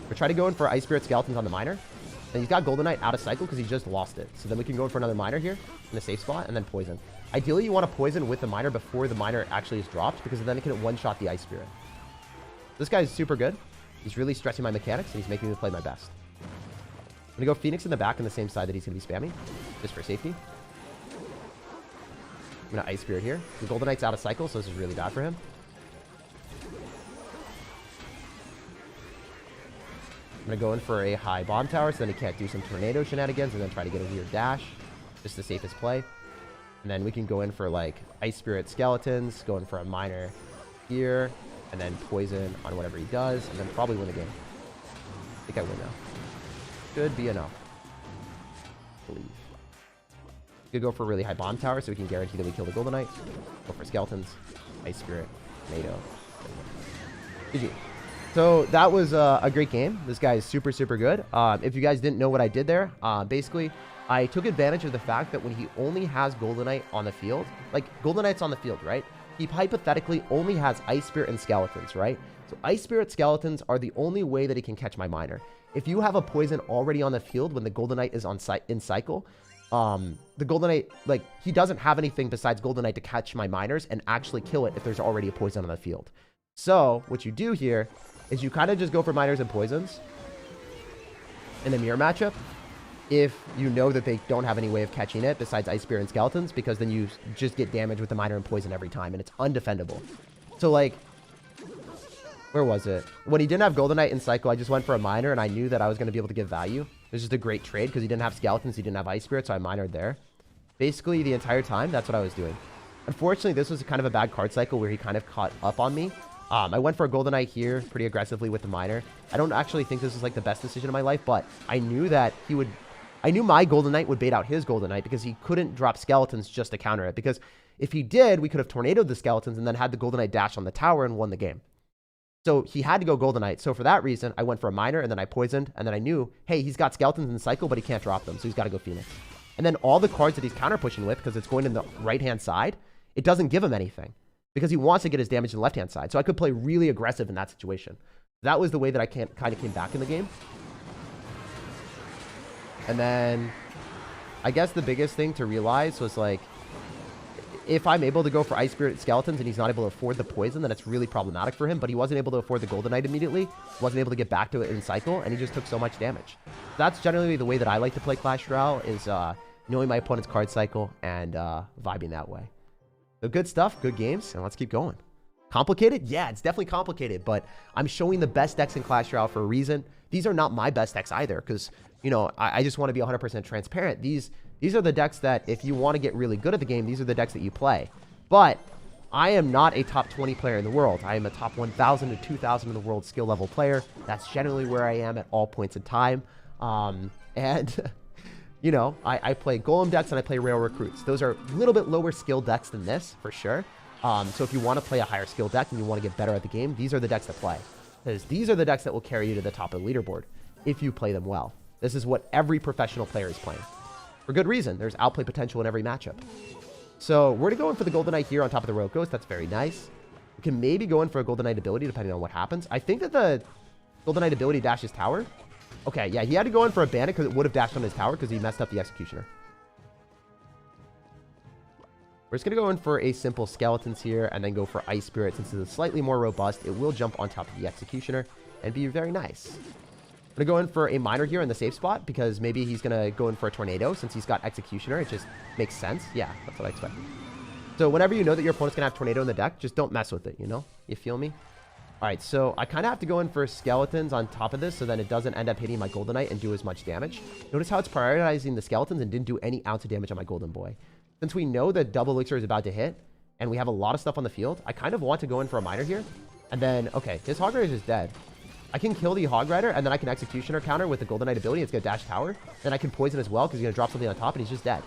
We're trying to go in for Ice Spirit Skeletons on the Miner. And he's got Golden Knight out of cycle because he just lost it. So then we can go in for another Miner here in a safe spot and then Poison. Ideally, you want to Poison with the Miner before the Miner actually is dropped because then it can one-shot the Ice Spirit. This guy is super good. He's really stressing my mechanics and he's making me play my best. I'm gonna go Phoenix in the back on the same side that he's gonna be spamming, just for safety. I'm going to Ice Spirit here. The Golden Knight's out of cycle, so this is really bad for him. I'm going to go in for a high bomb tower, so then he can't do some tornado shenanigans and then try to get a weird dash. Just the safest play. And then we can go in for, like, Ice Spirit Skeletons, go in for a Miner here, and then Poison on whatever he does, and then probably win the game. I think I win now. Should be enough. I believe. Could go for a really high bomb tower so we can guarantee that we kill the Golden Knight. Go for Skeletons, Ice Spirit, Tornado. GG. So that was a great game. This guy is super, super good. If you guys didn't know what I did there, basically, I took advantage of the fact that when he only has Golden Knight on the field, like Golden Knight's on the field, right? He hypothetically only has Ice Spirit and Skeletons, right? So Ice Spirit Skeletons are the only way that he can catch my Miner. If you have a Poison already on the field when the Golden Knight is in cycle, the Golden Knight, like, he doesn't have anything besides Golden Knight to catch my Miners and actually kill it if there's already a Poison on the field. So, what you do here is you kind of just go for Miners and Poisons in the mirror matchup if you know that they don't have any way of catching it besides Ice Spirit and Skeletons, because then you just get damage with the Miner and Poison every time, and it's undefendable. So, like, where was it? When he didn't have Golden Knight in cycle, I just went for a Miner, and I knew that I was going to be able to give value. It was just a great trade because he didn't have Skeletons, he didn't have Ice Spirit, so I Minered there. Basically, the entire time, that's what I was doing. Unfortunately, this was kind of a bad card cycle where he kind of caught up on me. I went for a Golden Knight here pretty aggressively with the Miner. I don't actually think this was like the best decision of my life, but I knew that he would... I knew my Golden Knight would bait out his Golden Knight because he couldn't drop Skeletons just to counter it. Because if he did, we could have tornadoed the Skeletons and then had the Golden Knight dash on the tower and won the game. So he had to go Golden Knight. So for that reason, I went for a Miner and then I Poisoned. And then I knew, hey, he's got Skeletons in the cycle, but he can't drop them. So he's got to go Phoenix. And then all the cards that he's counter pushing with, because it's going in the right-hand side, it doesn't give him anything. Because he wants to get his damage in the left-hand side. So I could play really aggressive in that situation. That was the way that I kind of came back in the game. And then I guess the biggest thing to realize was, like, if I'm able to go for Ice Spirit Skeletons and he's not able to afford the Poison, then it's really problematic for him. But he wasn't able to afford the Golden Knight immediately. Wasn't able to get back to it in cycle. And he just took so much damage. That's generally the way that I like to play Clash Royale, is knowing my opponent's card cycle and vibing that way. So good stuff, good games, and let's keep going. Complicated? Yeah, it's definitely complicated, but I'm showing the best decks in Clash Royale for a reason. These are not my best decks either, because, you know, I just want to be 100% transparent. These are the decks that, if you want to get really good at the game, these are the decks that you play. But I am not a top 20 player in the world. I am a top 1,000 to 2,000 in the world skill level player. That's generally where I am at all points in time. And, you know, I play Golem decks and I play Rail Recruits. Those are a little bit lower skill decks than this, for sure. So if you want to play a higher skill deck and you want to get better at the game, these are the decks to play. Because these are the decks that will carry you to the top of the leaderboard if you play them well. This is what every professional player is playing. For good reason. There's outplay potential in every matchup. So we're going to go in for the Golden Knight here on top of the Royal Ghost. That's very nice. We can maybe go in for a Golden Knight ability depending on what happens. I think that the Golden Knight ability dashes tower. Okay, yeah, he had to go in for a Bandit because it would have dashed on his tower because he messed up the Executioner. We're just going to go in for a simple Skeletons here and then go for Ice Spirit. Since it's slightly more robust, it will jump on top of the Executioner and be very nice. I'm going to go in for a Miner here in the safe spot because maybe he's going to go in for a Tornado since he's got Executioner. It just makes sense. Yeah, that's what I expect. So whenever you know that your opponent's going to have Tornado in the deck, just don't mess with it, you know? You feel me? All right, so I kind of have to go in for Skeletons on top of this so then it doesn't end up hitting my Golden Knight and do as much damage. Notice how it's prioritizing the Skeletons and didn't do any ounce of damage on my Golden Boy. Since we know that Double Elixir is about to hit and we have a lot of stuff on the field, I kind of want to go in for a Miner here. And then, okay, his Hog Rider is just dead. I can kill the Hog Rider, and then I can Executioner counter with the Golden Knight ability. It's going to dash tower. Then I can poison as well, because he's going to drop something on top, and he's just dead.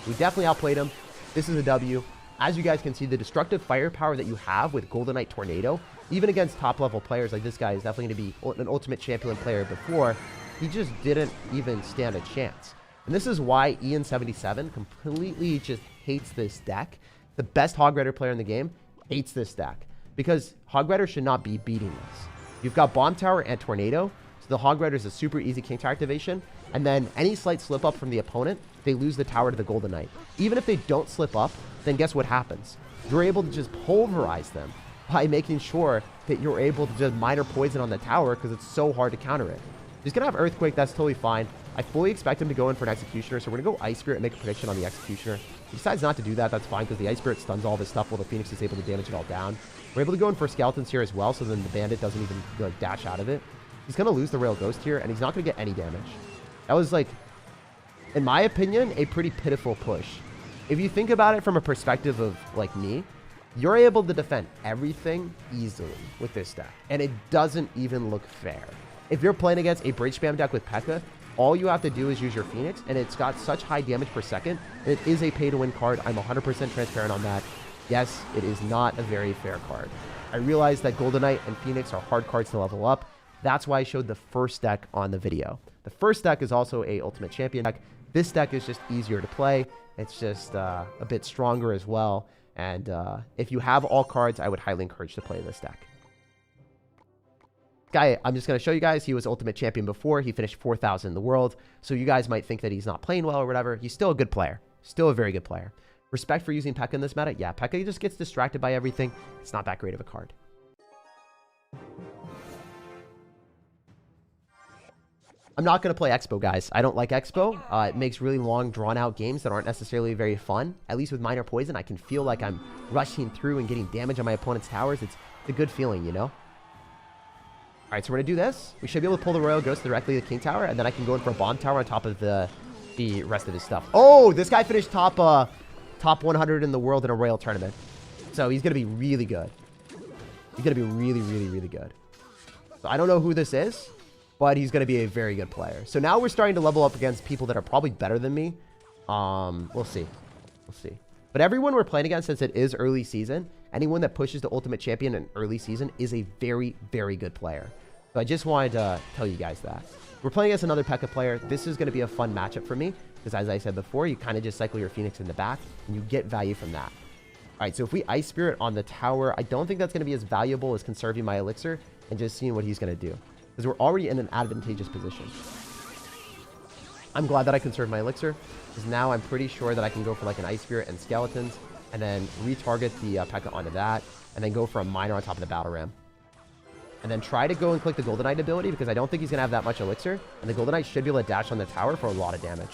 We definitely outplayed him. This is a W. As you guys can see, the destructive firepower that you have with Golden Knight Tornado, even against top-level players like this guy is definitely going to be an Ultimate Champion player before, he just didn't even stand a chance. And this is why Ian77 completely just hates this deck. The best Hog Rider player in the game hates this deck, because Hog Rider should not be beating this. You've got Bomb Tower and Tornado, so the Hog Rider is a super easy King Tower activation, and then any slight slip up from the opponent, they lose the tower to the Golden Knight. Even if they don't slip up, then guess what happens? You're able to just pulverize them by making sure that you're able to just Miner poison on the tower because it's so hard to counter it. He's going to have Earthquake, that's totally fine. I fully expect him to go in for an Executioner, so we're going to go Ice Spirit and make a prediction on the Executioner. If he decides not to do that, that's fine, because the Ice Spirit stuns all this stuff while the Phoenix is able to damage it all down. We're able to go in for Skeletons here as well, so then the Bandit doesn't even like dash out of it. He's going to lose the Rail Ghost here, and he's not going to get any damage. That was, like, in my opinion, a pretty pitiful push. If you think about it from a perspective of, like, me, you're able to defend everything easily with this deck, and it doesn't even look fair. If you're playing against a Bridge Spam deck with P.E.K.K.A., all you have to do is use your Phoenix, and it's got such high damage per second, and it is a pay-to-win card. I'm 100% transparent on that. Yes, it is not a very fair card. I realize that Golden Knight and Phoenix are hard cards to level up. That's why I showed the first deck on the video. The first deck is also a Ultimate Champion deck. This deck is just easier to play. It's just a bit stronger as well. And if you have all cards, I would highly encourage to play this deck. Guy, I'm just going to show you guys, he was Ultimate Champion before. He finished 4,000 in the world. So you guys might think that he's not playing well or whatever. He's still a good player. Still a very good player. Respect for using P.E.K.K.A. in this meta? Yeah, P.E.K.K.A. just gets distracted by everything. It's not that great of a card. I'm not going to play Expo, guys. I don't like Expo. It makes really long, drawn-out games that aren't necessarily very fun. At least with Miner Poison, I can feel like I'm rushing through and getting damage on my opponent's towers. It's a good feeling, you know? All right, so we're going to do this. We should be able to pull the Royal Ghost directly to the King Tower, and then I can go in for a Bomb Tower on top of the rest of his stuff. Oh, this guy finished top 100 in the world in a Royal tournament. So he's going to be really good. He's going to be really, really, really good. So I don't know who this is, but he's going to be a very good player. So now we're starting to level up against people that are probably better than me. We'll see. We'll see. But everyone we're playing against, since it is early season, anyone that pushes the Ultimate Champion in early season is a very, very good player. So I just wanted to tell you guys that. We're playing against another P.E.K.K.A. player. This is going to be a fun matchup for me, because as I said before, you kind of just cycle your Phoenix in the back, and you get value from that. All right, so if we Ice Spirit on the tower, I don't think that's going to be as valuable as conserving my Elixir and just seeing what he's going to do, because we're already in an advantageous position. I'm glad that I conserved my Elixir, because now I'm pretty sure that I can go for like an Ice Spirit and Skeletons, and then retarget the P.E.K.K.A. onto that, and then go for a Miner on top of the Battle Ram. And then try to go and click the Golden Knight ability, because I don't think he's going to have that much Elixir, and the Golden Knight should be able to dash on the tower for a lot of damage.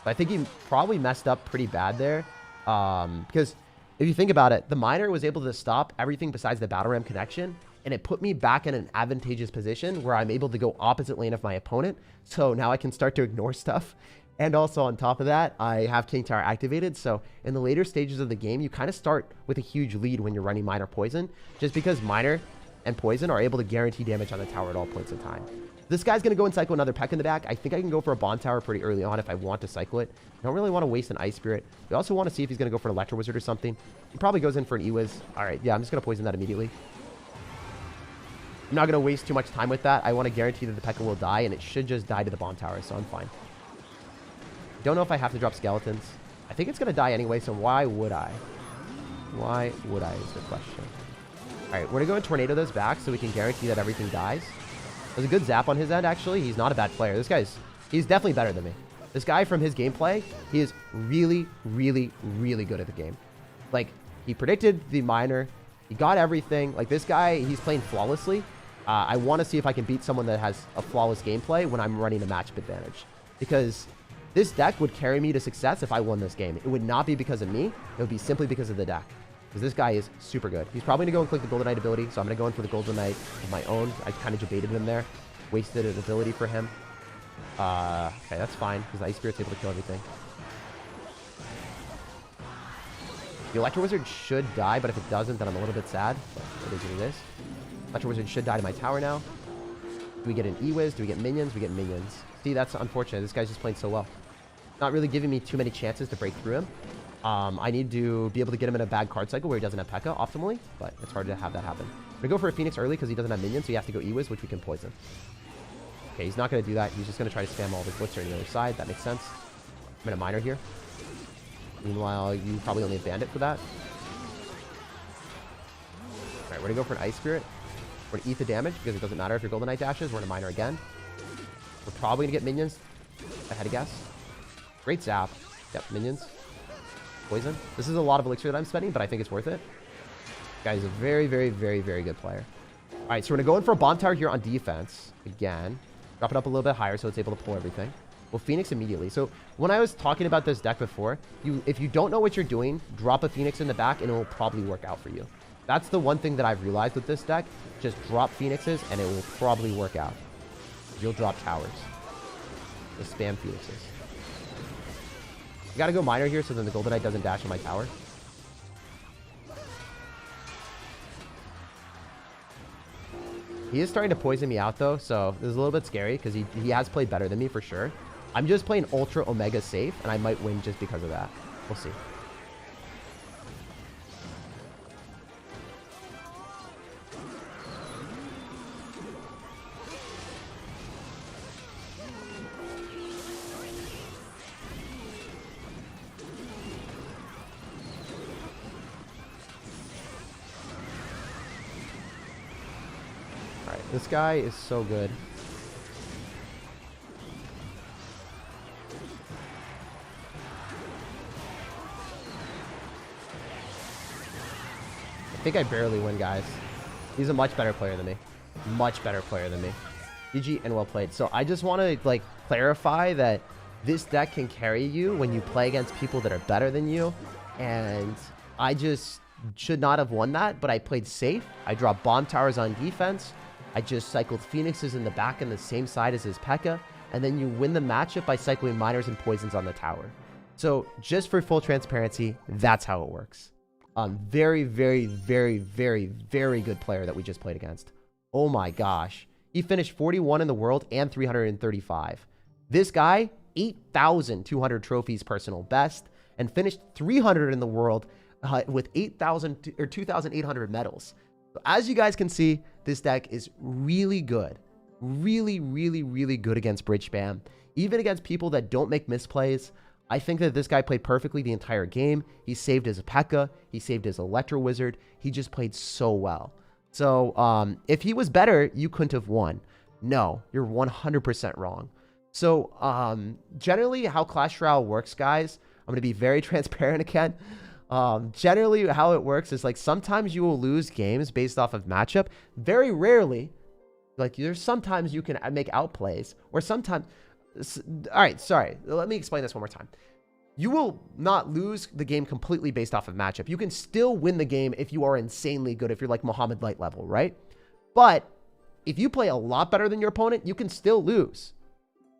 But I think he probably messed up pretty bad there, because if you think about it, the Miner was able to stop everything besides the Battle Ram connection, and it put me back in an advantageous position where I'm able to go opposite lane of my opponent. So now I can start to ignore stuff And also on top of that, I have King Tower activated. So in the later stages of the game, you kind of start with a huge lead when you're running Miner Poison, just because Miner and Poison are able to guarantee damage on the tower at all points in time. This guy's going to go and cycle another Peck in the back. I think I can go for a Bond Tower pretty early on if I want to cycle it. I don't really want to waste an Ice Spirit. We also want to see if he's going to go for an Electro Wizard or something. He probably goes in for an E-Wiz. All right, yeah, I'm just going to poison that immediately. I'm not going to waste too much time with that. I want to guarantee that the P.E.K.K.A will die, and it should just die to the Bond Tower, so I'm fine. Don't know if I have to drop Skeletons. I think it's going to die anyway, so why would I? Why would I is the question. All right, we're going to go and Tornado those back so we can guarantee that everything dies. There's a good zap on his end, actually. He's not a bad player. He's definitely better than me. This guy, from his gameplay, he is really, really, really good at the game. Like, he predicted the Miner. He got everything. Like, this guy, he's playing flawlessly. I want to see if I can beat someone that has a flawless gameplay when I'm running a matchup advantage. Because this deck would carry me to success if I won this game. It would not be because of me. It would be simply because of the deck. Because this guy is super good. He's probably going to go and click the Golden Knight ability, so I'm going to go in for the Golden Knight of my own. I kind of debated him there. Wasted an ability for him. Okay, that's fine, because the Ice Spirit's able to kill everything. The Electro Wizard should die, but if it doesn't, then I'm a little bit sad. But it is what it is. Electro Wizard should die to my tower now. Do we get an E-Wiz? Do we get minions? We get minions. See, that's unfortunate. This guy's just playing so well. Not really giving me too many chances to break through him. I need to be able to get him in a bad card cycle where he doesn't have P.E.K.K.A optimally, but it's hard to have that happen. I'm going to go for a Phoenix early because he doesn't have minions, so you have to go E-Wiz, which we can poison. Okay, he's not going to do that. He's just going to try to spam all the Blitzer on the other side. That makes sense. I'm going to Miner here. Meanwhile, you probably only have Bandit for that. All right, we're going to go for an Ice Spirit. We're going to eat the damage because it doesn't matter if your Golden Knight dashes. We're going to Miner again. We're probably going to get minions. I had to guess. Great zap. Yep, minions. Poison. This is a lot of elixir that I'm spending, but I think it's worth it. Guy is a very, very, very, very good player. All right, so we're going to go in for a Bomb Tower here on defense. Again. Drop it up a little bit higher so it's able to pull everything. We'll Phoenix immediately. So when I was talking about this deck before, if you don't know what you're doing, drop a Phoenix in the back and it will probably work out for you. That's the one thing that I've realized with this deck. Just drop Phoenixes and it will probably work out. You'll drop towers. Just spam Phoenixes. You gotta go Miner here so then the Golden Knight doesn't dash on my tower. He is starting to poison me out though, so this is a little bit scary because he has played better than me for sure. I'm just playing Ultra Omega safe and I might win just because of that. We'll see. This guy is so good. I think I barely win, guys. He's a much better player than me. Much better player than me. GG and well played. So I just want to like clarify that this deck can carry you when you play against people that are better than you. And I just should not have won that, but I played safe. I dropped bomb towers on defense. I just cycled Phoenixes in the back on the same side as his P.E.K.K.A. And then you win the matchup by cycling Miners and Poisons on the tower. So just for full transparency, that's how it works. Very, very, very, very, very good player that we just played against. Oh my gosh. He finished 41 in the world and 335. This guy, 8,200 trophies personal best and finished 300 in the world with 8,000 or 2,800 medals. So as you guys can see, this deck is really good. Really, really, really good against bridge spam. Even against people that don't make misplays. I think that this guy played perfectly the entire game. He saved his P.E.K.K.A. He saved his Electro Wizard. He just played so well. So if he was better, you couldn't have won. No, you're 100% wrong. So generally how Clash Royale works, guys, I'm going to be very transparent again. Generally how it works is like sometimes you will lose games based off of matchup. Very rarely, like there's sometimes you can make outplays or sometimes. All right, sorry. Let me explain this one more time. You will not lose the game completely based off of matchup. You can still win the game if you are insanely good, if you're like Muhammad Light level, right? But if you play a lot better than your opponent, you can still lose.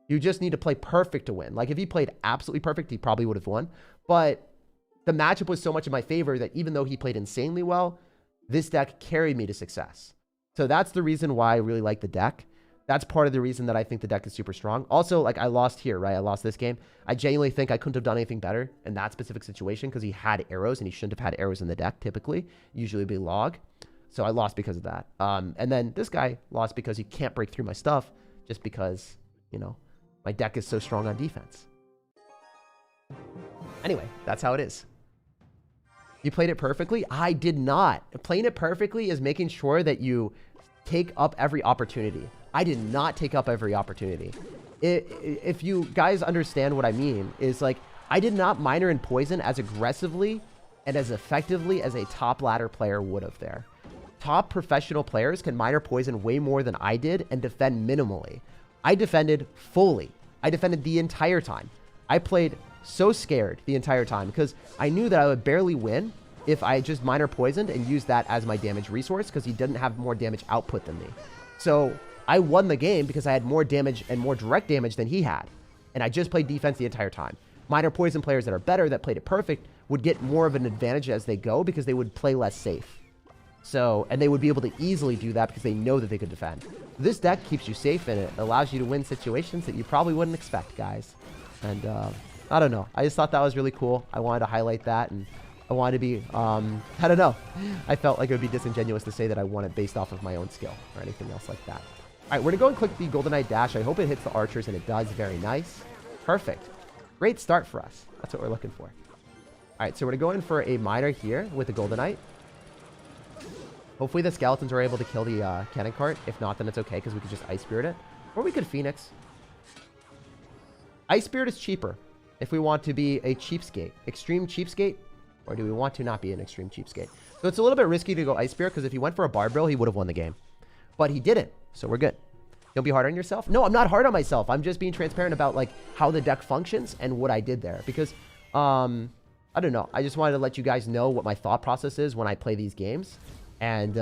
You just need to play perfect to win. Like, if he played absolutely perfect, he probably would have won. But the matchup was so much in my favor that even though he played insanely well, this deck carried me to success. So that's the reason why I really like the deck. That's part of the reason that I think the deck is super strong. Also, like, I lost here, right? I lost this game. I genuinely think I couldn't have done anything better in that specific situation because he had arrows and he shouldn't have had arrows in the deck typically. Usually it'd be log. So I lost because of that. And then this guy lost because he can't break through my stuff just because, you know, my deck is so strong on defense. Anyway, that's how it is. You played it perfectly? I did not. Playing it perfectly is making sure that you take up every opportunity. I did not take up every opportunity. If you guys understand what I mean, is like, I did not minor and poison as aggressively and as effectively as a top ladder player would have there. Top professional players can minor poison way more than I did and defend minimally. I defended fully. I defended the entire time. I played so scared the entire time because I knew that I would barely win if I just minor poisoned and used that as my damage resource because he didn't have more damage output than me. So I won the game because I had more damage and more direct damage than he had. And I just played defense the entire time. Minor poison players that are better, that played it perfect, would get more of an advantage as they go because they would play less safe. So, and they would be able to easily do that because they know that they could defend. This deck keeps you safe and it allows you to win situations that you probably wouldn't expect, guys. And I don't know. I just thought that was really cool. I wanted to highlight that, and I wanted to be, I don't know. I felt like it would be disingenuous to say that I won it based off of my own skill or anything else like that. All right, we're going to go and click the Golden Knight Dash. I hope it hits the archers, and it does. Very nice. Perfect. Great start for us. That's what we're looking for. All right, so we're going to go in for a miner here with the Golden Knight. Hopefully the skeletons are able to kill the cannon cart. If not, then it's okay because we could just Ice Spirit it. Or we could Phoenix. Ice Spirit is cheaper if we want to be a cheapskate. Extreme cheapskate? Or do we want to not be an extreme cheapskate? So it's a little bit risky to go Ice Spirit because if he went for a Bar Barrel, he would have won the game. But he didn't, so we're good. Don't be hard on yourself. No, I'm not hard on myself. I'm just being transparent about like how the deck functions and what I did there. Because, I don't know. I just wanted to let you guys know what my thought process is when I play these games. And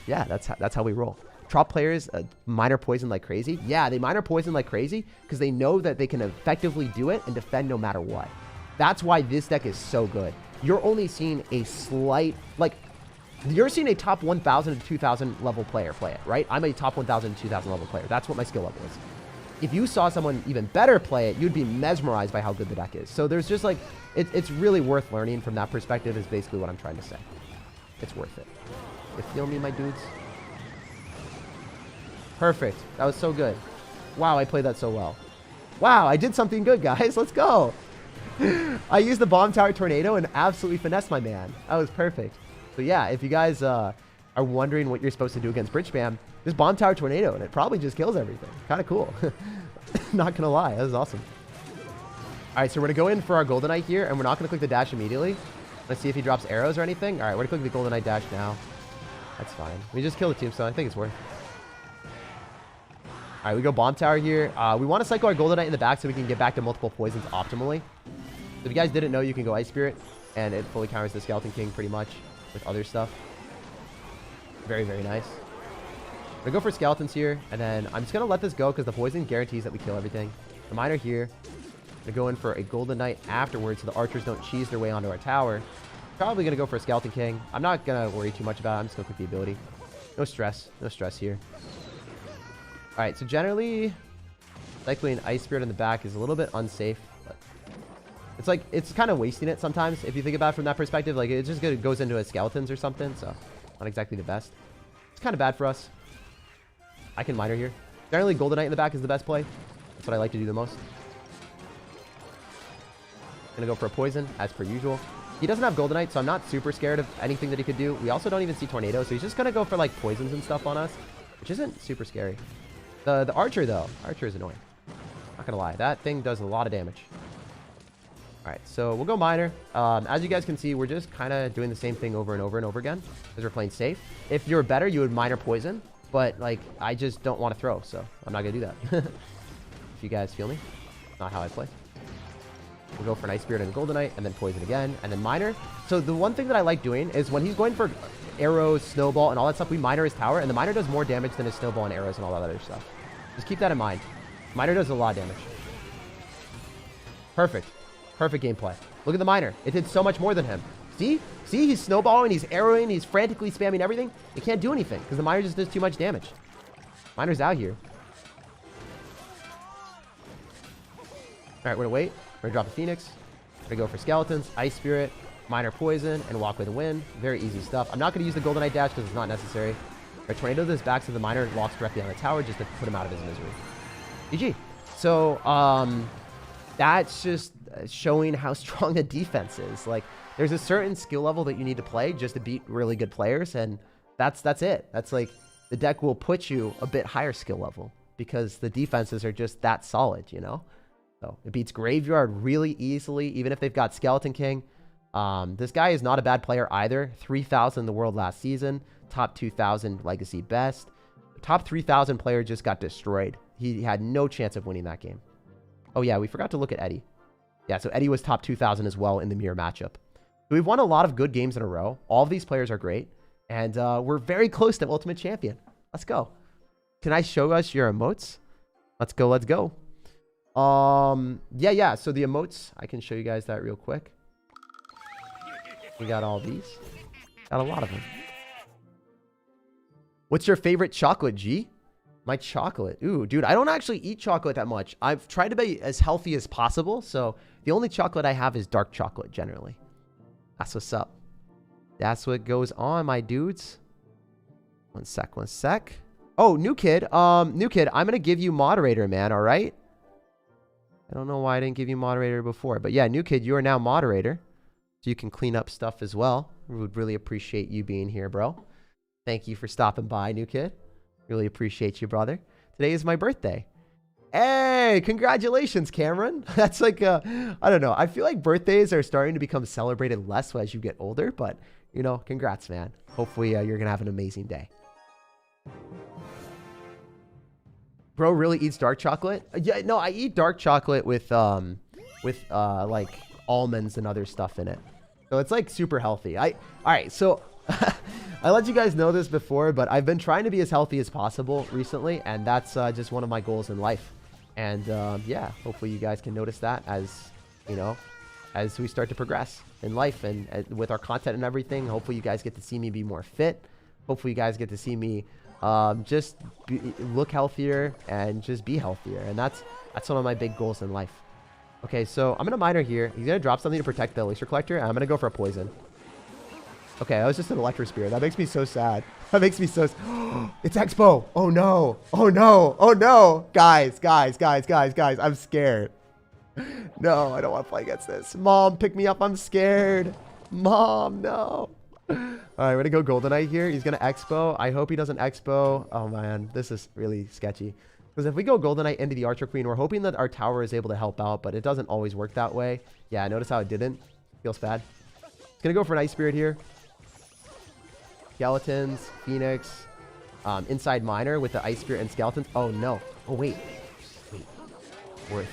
yeah, that's how we roll. Top players minor poison like crazy. Yeah, they minor poison like crazy because they know that they can effectively do it and defend no matter what. That's why this deck is so good. You're only seeing a slight, like, you're seeing a top 1,000 to 2,000 level player play it, right? I'm a top 1,000 to 2,000 level player. That's what my skill level is. If you saw someone even better play it, you'd be mesmerized by how good the deck is. So there's just like, it's really worth learning from that perspective is basically what I'm trying to say. It's worth it. You feel me, my dudes? Perfect. That was so good. Wow, I played that so well. Wow, I did something good, guys. Let's go. I used the Bomb Tower Tornado and absolutely finessed my man. That was perfect. So yeah, if you guys are wondering what you're supposed to do against Bridge Spam, this Bomb Tower Tornado, and it probably just kills everything. Kind of cool. Not gonna lie, that was awesome. All right, so we're gonna go in for our Golden Knight here, and we're not gonna click the dash immediately. Let's see if he drops arrows or anything. All right, we're gonna click the Golden Knight dash now. That's fine. We just kill the tombstone. I think it's worth. All right, we go Bomb Tower here. We want to cycle our Golden Knight in the back so we can get back to multiple poisons optimally. So if you guys didn't know, you can go Ice Spirit, and it fully counters the Skeleton King pretty much with other stuff. Very, very nice. I'm going to go for skeletons here, and then I'm just going to let this go because the poison guarantees that we kill everything. The miner here. I'm going to go in for a Golden Knight afterwards so the archers don't cheese their way onto our tower. Probably going to go for a Skeleton King. I'm not going to worry too much about it. I'm just going to click the ability. No stress. No stress here. All right, so generally, cycling Ice Spirit in the back is a little bit unsafe. But it's like, it's kind of wasting it sometimes. If you think about it from that perspective, like it just goes into a skeletons or something. So not exactly the best. It's kind of bad for us. I can miner here. Generally, Golden Knight in the back is the best play. That's what I like to do the most. Gonna go for a poison, as per usual. He doesn't have Golden Knight, so I'm not super scared of anything that he could do. We also don't even see Tornado, so he's just gonna go for like poisons and stuff on us, which isn't super scary. The Archer, though. Archer is annoying. Not gonna lie. That thing does a lot of damage. Alright, so we'll go Miner. As you guys can see, we're just kind of doing the same thing over and over and over again, because we're playing safe. If you're better, you would Miner Poison, but, like, I just don't want to throw, so I'm not gonna do that. If you guys feel me. Not how I play. We'll go for an Ice Spirit and Golden Knight, and then Poison again, and then Miner. So the one thing that I like doing is when he's going for arrows, snowball, and all that stuff, we miner his tower, and the miner does more damage than his snowball and arrows and all that other stuff. Just keep that in mind. Miner does a lot of damage. Perfect. Perfect gameplay. Look at the miner. It did so much more than him. See? See? He's snowballing. He's arrowing. He's frantically spamming everything. It can't do anything because the miner just does too much damage. Miner's out here. All right, we're going to wait. We're going to drop a Phoenix. We're going to go for Skeletons, Ice Spirit, Miner Poison, and Walk with the Wind. Very easy stuff. I'm not going to use the Golden Knight dash because it's not necessary. Right, Tornado this back so the miner walks directly on the tower just to put him out of his misery. GG. So, that's just showing how strong the defense is. Like, there's a certain skill level that you need to play just to beat really good players, and that's it. That's like, the deck will put you a bit higher skill level because the defenses are just that solid, you know? So, it beats Graveyard really easily, even if they've got Skeleton King. This guy is not a bad player either. 3,000 in the world last season. Top 2,000 legacy best. Top 3,000 player just got destroyed. He had no chance of winning that game. Oh yeah, we forgot to look at Eddie. Yeah, so Eddie was top 2,000 as well in the mirror matchup. So we've won a lot of good games in a row. All of these players are great. And we're very close to Ultimate Champion. Let's go. Can I show us your emotes? Let's go, let's go. Yeah. So the emotes, I can show you guys that real quick. We got all these. Got a lot of them. What's your favorite chocolate, G? My chocolate. Ooh, dude, I don't actually eat chocolate that much. I've tried to be as healthy as possible. So the only chocolate I have is dark chocolate generally. That's what's up. That's what goes on, my dudes. One sec. Oh, new kid. I'm going to give you moderator, man. All right. I don't know why I didn't give you moderator before, but yeah, new kid, you are now moderator. So you can clean up stuff as well. We would really appreciate you being here, bro. Thank you for stopping by, new kid. Really appreciate you, brother. Today is my birthday. Hey, congratulations, Cameron. That's like, I don't know. I feel like birthdays are starting to become celebrated less as you get older, but, you know, congrats, man. Hopefully you're going to have an amazing day. Bro really eats dark chocolate? Yeah, no, I eat dark chocolate with like almonds and other stuff in it. So it's like super healthy. All right, so I let you guys know this before, but I've been trying to be as healthy as possible recently, and that's just one of my goals in life. And yeah, hopefully you guys can notice that as, you know, as we start to progress in life and with our content and everything. Hopefully you guys get to see me be more fit. Hopefully you guys get to see me just look healthier and just be healthier. And that's one of my big goals in life. Okay, so I'm going to miner here. He's going to drop something to protect the elixir collector, and I'm going to go for a poison. Okay, that was just an electric spear. That makes me so sad. That makes me so... It's Expo. Oh, no. Oh, no. Oh, no. Guys. I'm scared. No, I don't want to play against this. Mom, pick me up. I'm scared. Mom, no. All right, we're going to go Golden Knight here. He's going to Expo. I hope he doesn't Expo. Oh, man. This is really sketchy. Because if we go Golden Knight into the Archer Queen, we're hoping that our tower is able to help out, but it doesn't always work that way. Yeah, notice how it didn't. Feels bad. It's going to go for an Ice Spirit here. Skeletons, Phoenix, inside Miner with the Ice Spirit and Skeletons. Oh, no. Oh, wait. Worth,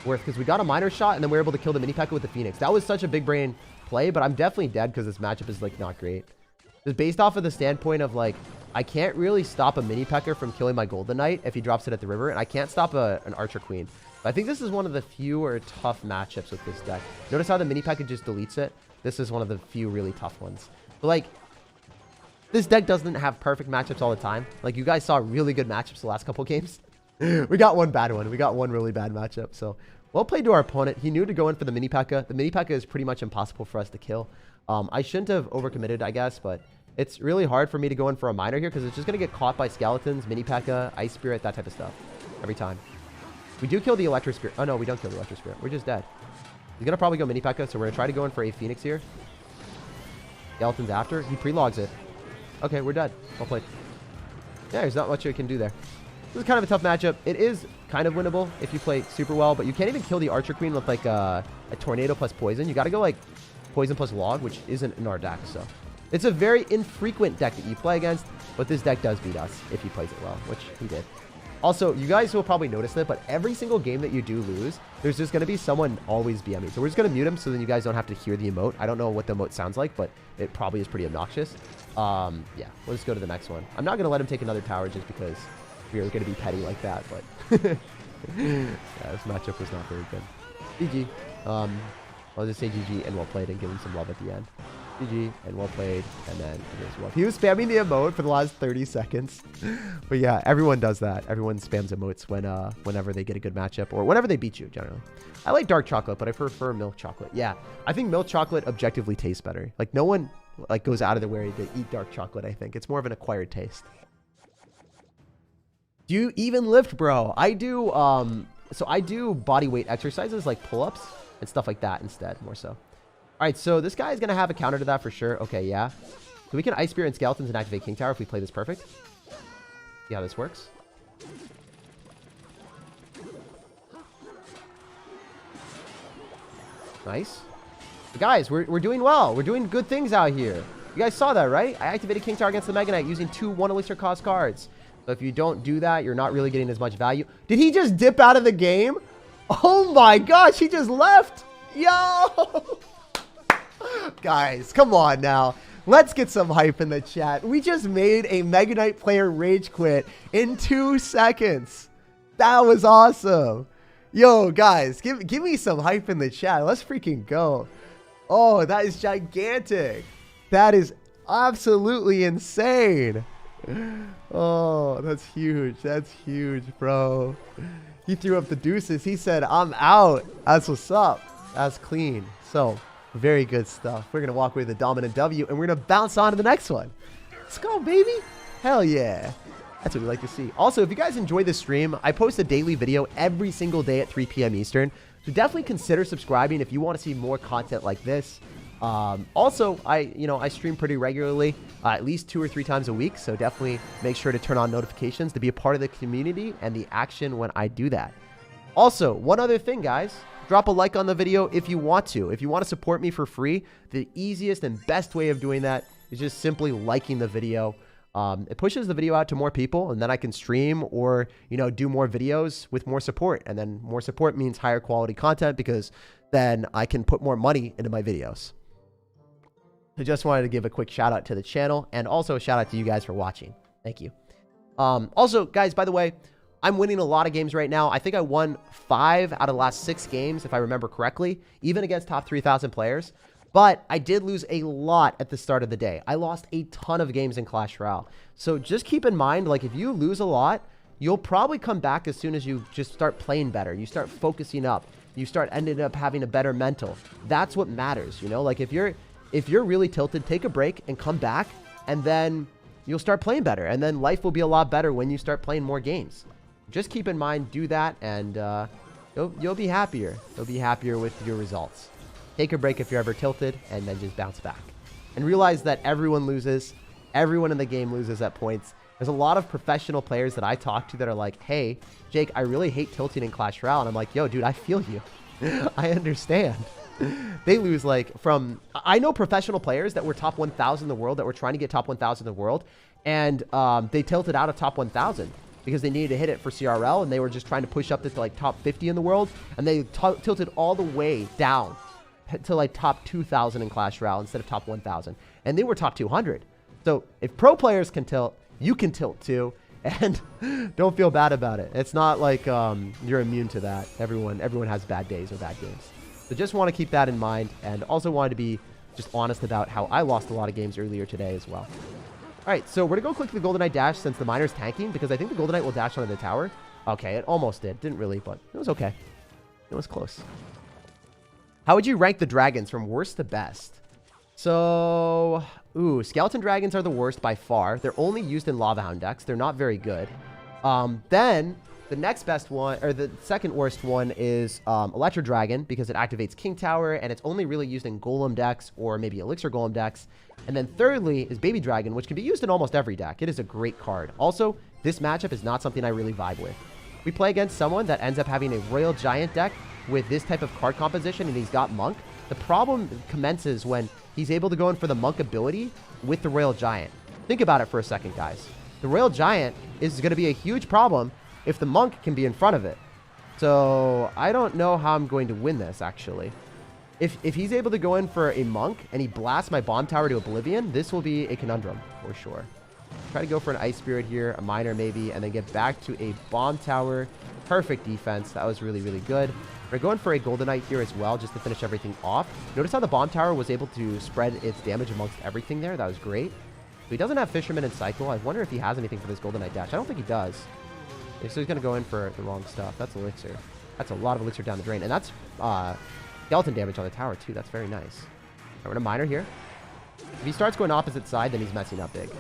because we got a Miner shot, and then we were able to kill the Mini P.E.K.K.A with the Phoenix. That was such a big brain play, but I'm definitely dead because this matchup is, like, not great. Just based off of the standpoint of, like, I can't really stop a Mini P.E.K.K.A from killing my Golden Knight if he drops it at the river, and I can't stop an Archer Queen. But I think this is one of the fewer tough matchups with this deck. Notice how the Mini P.E.K.K.A just deletes it? This is one of the few really tough ones. But, like, this deck doesn't have perfect matchups all the time. Like, you guys saw really good matchups the last couple games. We got one bad one. We got one really bad matchup. So, well played to our opponent. He knew to go in for the Mini P.E.K.K.A. The Mini P.E.K.K.A is pretty much impossible for us to kill. I shouldn't have overcommitted, I guess, but it's really hard for me to go in for a Miner here because it's just going to get caught by Skeletons, Mini P.E.K.K.A, Ice Spirit, that type of stuff. Every time. We do kill the Electric Spirit. Oh, no, we don't kill the Electric Spirit. We're just dead. He's going to probably go Mini P.E.K.K.A, so we're going to try to go in for a Phoenix here. Skeletons after. He pre-logs it. Okay, we're dead. Well played. Yeah, there's not much you can do there. This is kind of a tough matchup. It is kind of winnable if you play super well, but you can't even kill the Archer Queen with like a Tornado plus Poison. You got to go like Poison plus Log, which isn't in our deck, so... It's a very infrequent deck that you play against, but this deck does beat us if he plays it well, which he did. Also, you guys will probably notice it, but every single game that you do lose, there's just going to be someone always BMing. So we're just going to mute him so then you guys don't have to hear the emote. I don't know what the emote sounds like, but it probably is pretty obnoxious. Yeah, we'll just go to the next one. I'm not going to let him take another tower just because we're going to be petty like that, but Yeah, this matchup was not very good. GG. I'll just say GG and well played and give him some love at the end. GG and well played, and then well. He was spamming the emote for the last 30 seconds. But yeah, everyone does that. Everyone spams emotes when whenever they get a good matchup or whenever they beat you, generally. I like dark chocolate, but I prefer milk chocolate. Yeah, I think milk chocolate objectively tastes better. Like, no one like goes out of their way to eat dark chocolate, I think. It's more of an acquired taste. Do you even lift, bro? I do, so I do body weight exercises like pull-ups and stuff like that instead, more so. All right, so this guy is going to have a counter to that for sure. Okay, yeah. So we can Ice Spear and Skeletons and activate King Tower if we play this perfect. See how this works. Nice. But guys, we're doing well. We're doing good things out here. You guys saw that, right? I activated King Tower against the Mega Knight using 2 1 elixir cost cards. So if you don't do that, you're not really getting as much value. Did he just dip out of the game? Oh my gosh, he just left. Yo! Guys, come on now. Let's get some hype in the chat. We just made a Mega Knight player rage quit in 2 seconds. That was awesome. Yo, guys, give me some hype in the chat. Let's freaking go. Oh, that is gigantic. That is absolutely insane. Oh, that's huge. That's huge, bro. He threw up the deuces. He said, I'm out. That's what's up. That's clean. So, very good stuff. We're going to walk away with a dominant W, and we're going to bounce on to the next one. Let's go, baby. Hell yeah. That's what we like to see. Also, if you guys enjoy this stream, I post a daily video every single day at 3 p.m. Eastern. So definitely consider subscribing if you want to see more content like this. Also, I stream pretty regularly, at least 2 or 3 times a week. So definitely make sure to turn on notifications to be a part of the community and the action when I do that. Also, one other thing, guys. Drop a like on the video if you want to. If you want to support me for free, the easiest and best way of doing that is just simply liking the video. It pushes the video out to more people, and then I can stream or, do more videos with more support. And then more support means higher quality content because then I can put more money into my videos. I just wanted to give a quick shout out to the channel and also a shout out to you guys for watching. Thank you. Also, guys, by the way, I'm winning a lot of games right now. I think I won 5 out of the last 6 games, if I remember correctly, even against top 3,000 players. But I did lose a lot at the start of the day. I lost a ton of games in Clash Royale. So just keep in mind, like, if you lose a lot, you'll probably come back as soon as you just start playing better. You start focusing up. You start ending up having a better mental. That's what matters, Like, if you're really tilted, take a break and come back, and then you'll start playing better. And then life will be a lot better when you start playing more games. Just keep in mind, do that, and you'll be happier. You'll be happier with your results. Take a break if you're ever tilted, and then just bounce back. And realize that everyone loses. Everyone in the game loses at points. There's a lot of professional players that I talk to that are like, hey, Jake, I really hate tilting in Clash Royale. And I'm like, yo, dude, I feel you. I understand. They lose I know professional players that were top 1,000 in the world, that were trying to get top 1,000 in the world. And they tilted out of top 1,000. Because they needed to hit it for CRL, and they were just trying to push up to like top 50 in the world, and they tilted all the way down to like top 2,000 in Clash Royale instead of top 1,000, and they were top 200. So if pro players can tilt, you can tilt too, and don't feel bad about it. It's not like you're immune to that. Everyone has bad days or bad games. So just want to keep that in mind, and also wanted to be just honest about how I lost a lot of games earlier today as well. All right, so we're going to go click the Golden Knight dash since the miner's tanking, because I think the Golden Knight will dash onto the tower. Okay, it almost did. Didn't really, but it was okay. It was close. How would you rank the dragons from worst to best? So, skeleton dragons are the worst by far. They're only used in Lava Hound decks. They're not very good. Then the next best one, or the second worst one, is Electro Dragon, because it activates King Tower, and it's only really used in Golem decks or maybe Elixir Golem decks. And then thirdly is Baby Dragon, which can be used in almost every deck. It is a great card. Also, this matchup is not something I really vibe with. We play against someone that ends up having a Royal Giant deck with this type of card composition, and he's got Monk. The problem commences when he's able to go in for the Monk ability with the Royal Giant. Think about it for a second, guys. The Royal Giant is going to be a huge problem if the Monk can be in front of it. So I don't know how I'm going to win this, actually. If he's able to go in for a Monk and he blasts my Bomb Tower to Oblivion, this will be a conundrum for sure. Try to go for an Ice Spirit here, a Miner maybe, and then get back to a Bomb Tower Perfect defense. That was really, really good. We're going for a Golden Knight here as well, just to finish everything off. Notice how the bomb tower was able to spread its damage amongst everything there. That was great. But he doesn't have Fisherman and Cycle. I wonder if he has anything for this Golden Knight dash. I don't think he does. Okay, so he's going to go in for the wrong stuff. That's Elixir. That's a lot of Elixir down the drain. And that's skeleton damage on the tower, too. That's very nice. All right, we're going to Miner here. If he starts going opposite side, then he's messing up big.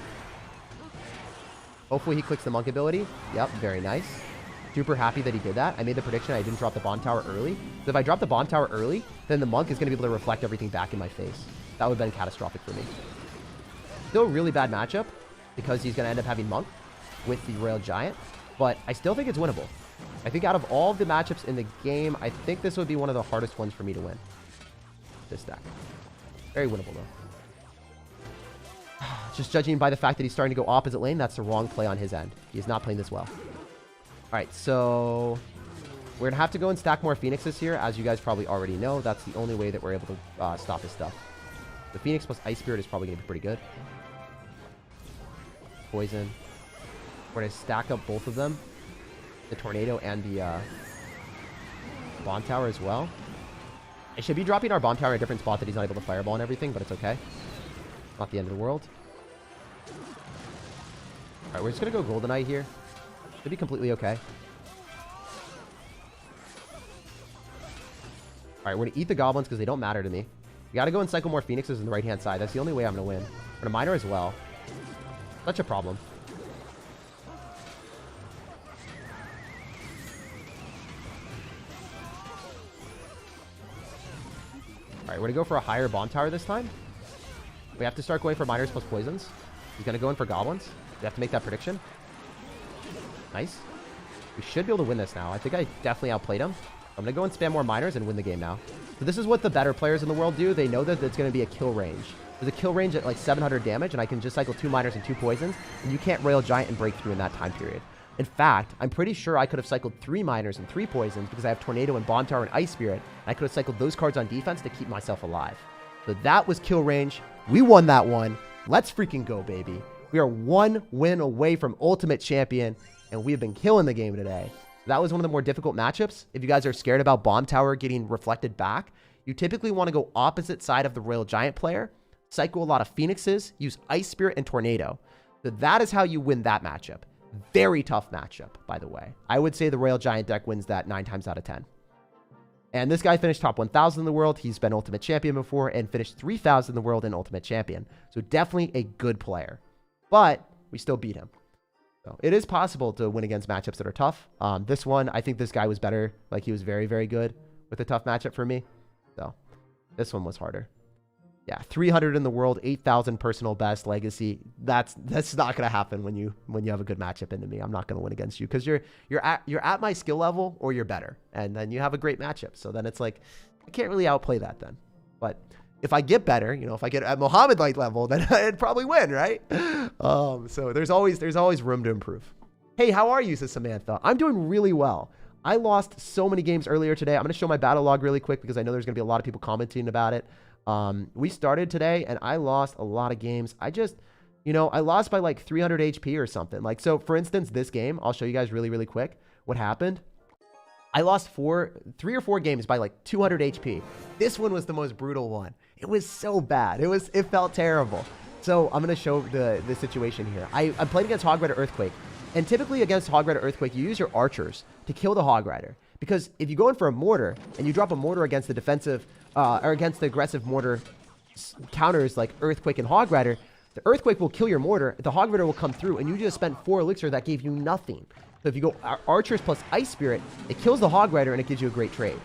Hopefully he clicks the Monk ability. Yep, very nice. Super happy that he did that. I made the prediction I didn't drop the Bomb Tower early. So if I drop the Bomb Tower early, then the Monk is going to be able to reflect everything back in my face. That would have been catastrophic for me. Still a really bad matchup because he's going to end up having Monk with the Royal Giant. But I still think it's winnable. I think out of all of the matchups in the game, I think this would be one of the hardest ones for me to win. This deck. Very winnable, though. Just judging by the fact that he's starting to go opposite lane, that's the wrong play on his end. He is not playing this well. All right, so we're going to have to go and stack more Phoenixes here. As you guys probably already know, that's the only way that we're able to stop his stuff. The Phoenix plus Ice Spirit is probably going to be pretty good. Poison. We're going to stack up both of them. The Tornado and the Bomb Tower as well. I should be dropping our Bomb Tower in a different spot that he's not able to Fireball and everything, but it's okay. Not the end of the world. Alright, we're just going to go Golden Knight here. Should be completely okay. Alright, we're going to eat the Goblins because they don't matter to me. We got to go and cycle more Phoenixes on the right-hand side. That's the only way I'm going to win. We're going to Miner as well. Such a problem. Alright, we're going to go for a higher Bomb Tower this time. We have to start going for Miners plus Poisons. He's going to go in for Goblins. We have to make that prediction. Nice. We should be able to win this now. I think I definitely outplayed him. I'm going to go and spam more Miners and win the game now. So this is what the better players in the world do. They know that it's going to be a kill range. There's a kill range at like 700 damage, and I can just cycle 2 Miners and 2 Poisons, and you can't Royal Giant and break through in that time period. In fact, I'm pretty sure I could have cycled 3 Miners and 3 Poisons because I have Tornado and Bomb Tower and Ice Spirit, and I could have cycled those cards on defense to keep myself alive. So that was kill range. We won that one. Let's freaking go, baby. We are 1 win away from Ultimate Champion, and we have been killing the game today. That was one of the more difficult matchups. If you guys are scared about Bomb Tower getting reflected back, you typically want to go opposite side of the Royal Giant player, cycle a lot of Phoenixes, use Ice Spirit and Tornado. So that is how you win that matchup. Very tough matchup, by the way. I would say the Royal Giant deck wins that 9 times out of 10. And this guy finished top 1,000 in the world. He's been Ultimate Champion before and finished 3,000 in the world in Ultimate Champion. So definitely a good player. But we still beat him. So it is possible to win against matchups that are tough. This one, I think this guy was better. Like, he was very, very good with a tough matchup for me. So this one was harder. Yeah, 300 in the world, 8,000 personal best legacy. That's not gonna happen when you have a good matchup into me. I'm not gonna win against you because you're at my skill level or you're better, and then you have a great matchup. So then it's like I can't really outplay that then. But if I get better, you know, if I get at Mohammed Light level, then I'd probably win, right? So there's always room to improve. Hey, how are you, says Samantha? I'm doing really well. I lost so many games earlier today. I'm gonna show my battle log really quick because I know there's gonna be a lot of people commenting about it. We started today and I lost a lot of games. I just, you know, I lost by like 300 HP or something. Like, so for instance, this game, I'll show you guys really, really quick what happened. I lost 3 or 4 games by like 200 HP. This one was the most brutal one. It was so bad. It felt terrible. So I'm going to show the situation here. I'm playing against Hog Rider Earthquake. And typically against Hog Rider Earthquake, you use your archers to kill the Hog Rider. Because if you go in for a mortar and you drop a mortar against the defensive, or against the aggressive mortar counters like Earthquake and Hog Rider, the Earthquake will kill your mortar, the Hog Rider will come through, and you just spent 4 elixir that gave you nothing. So if you go archers plus Ice Spirit, it kills the Hog Rider and it gives you a great trade.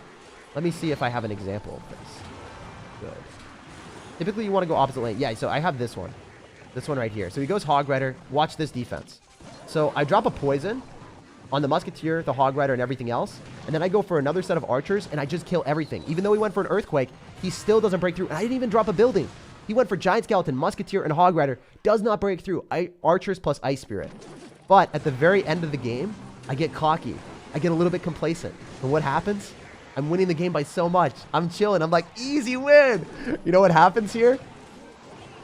Let me see if I have an example of this. Good. Typically you want to go opposite lane. Yeah, so I have this one. This one right here. So he goes Hog Rider. Watch this defense. So I drop a poison on the Musketeer, the Hog Rider, and everything else. And then I go for another set of archers, and I just kill everything. Even though he went for an Earthquake, he still doesn't break through. And I didn't even drop a building. He went for Giant Skeleton, Musketeer, and Hog Rider. Does not break through. Archers plus Ice Spirit. But at the very end of the game, I get cocky. I get a little bit complacent. And what happens? I'm winning the game by so much. I'm chilling. I'm like, easy win. You know what happens here?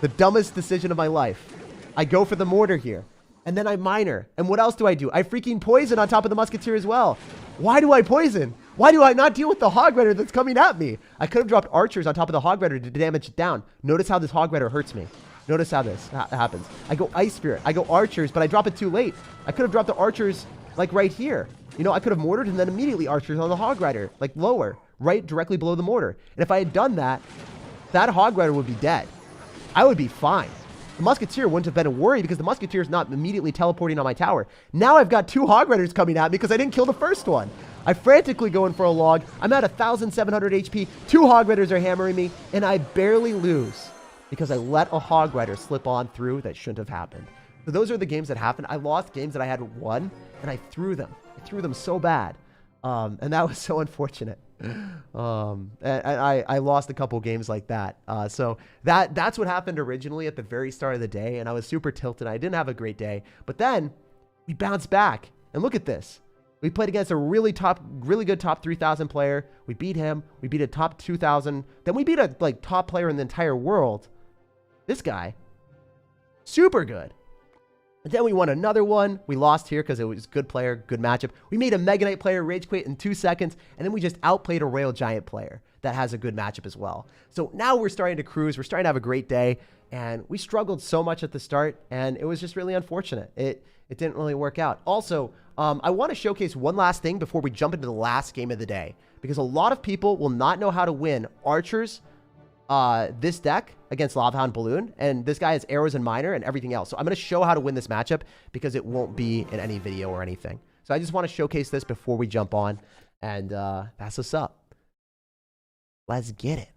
The dumbest decision of my life. I go for the mortar here. And then I miner. And what else do? I freaking poison on top of the musketeer as well. Why do I poison? Why do I not deal with the hog rider that's coming at me? I could have dropped archers on top of the hog rider to damage it down. Notice how this hog rider hurts me. Notice how this happens. I go ice spirit. I go archers, but I drop it too late. I could have dropped the archers like right here. You know, I could have mortared and then immediately archers on the hog rider, like lower, right directly below the mortar. And if I had done that, that hog rider would be dead. I would be fine. The musketeer wouldn't have been a worry because the musketeer is not immediately teleporting on my tower. Now I've got 2 hog riders coming at me because I didn't kill the first one. I frantically go in for a log. I'm at 1,700 HP. 2 hog riders are hammering me, and I barely lose because I let a hog rider slip on through that shouldn't have happened. So those are the games that happened. I lost games that I had won, and I threw them. I threw them so bad, and that was so unfortunate. And I lost a couple games like that. So that's what happened originally at the very start of the day, and I was super tilted. I didn't have a great day, but then we bounced back, and look at this. We played against a really good top 3,000 player. We beat him. We beat a top 2,000. Then we beat a top player in the entire world. This guy, super good. And then we won another one. We lost here because it was good player, good matchup. We made a Mega Knight player rage quit in 2 seconds, and then we just outplayed a Royal Giant player that has a good matchup as well. So now we're starting to cruise. We're starting to have a great day, and we struggled so much at the start, and it was just really unfortunate. It didn't really work out. Also, I want to showcase one last thing before we jump into the last game of the day, because a lot of people will not know how to win archers this deck against Lava Hound Balloon, and this guy has arrows and miner and everything else. So I'm going to show how to win this matchup because it won't be in any video or anything. So I just want to showcase this before we jump on, and that's what's up. Let's get it.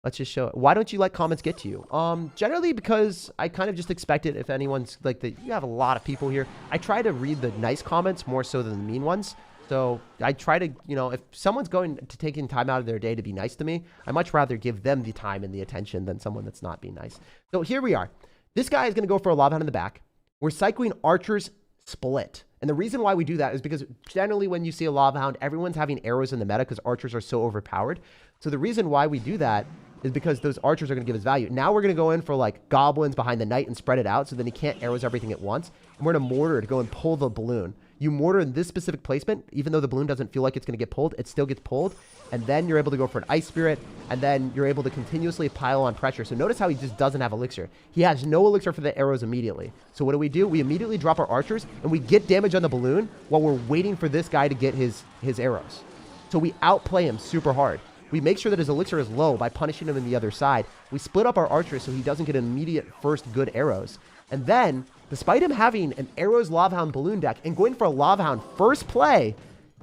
Let's just show it. Why don't you let comments get to you? Generally because I kind of just expect it. If anyone's like you have a lot of people here. I try to read the nice comments more so than the mean ones. So I try to, you know, if someone's going to taking time out of their day to be nice to me, I much rather give them the time and the attention than someone that's not being nice. So here we are. This guy is going to go for a Lava Hound in the back. We're cycling archers split. And the reason why we do that is because generally when you see a Lava Hound, everyone's having arrows in the meta because archers are so overpowered. So the reason why we do that is because those archers are going to give us value. Now we're going to go in for like goblins behind the knight and spread it out so then he can't arrows everything at once. And we're going to mortar to go and pull the balloon. You mortar in this specific placement, even though the balloon doesn't feel like it's going to get pulled, it still gets pulled. And then you're able to go for an ice spirit, and then you're able to continuously pile on pressure. So notice how he just doesn't have elixir. He has no elixir for the arrows immediately. So what do? We immediately drop our archers, and we get damage on the balloon while we're waiting for this guy to get his arrows. So we outplay him super hard. We make sure that his elixir is low by punishing him in the other side. We split up our archers so he doesn't get an immediate first good arrows. And then, despite him having an arrows Lava Hound balloon deck and going for a Lava Hound first play,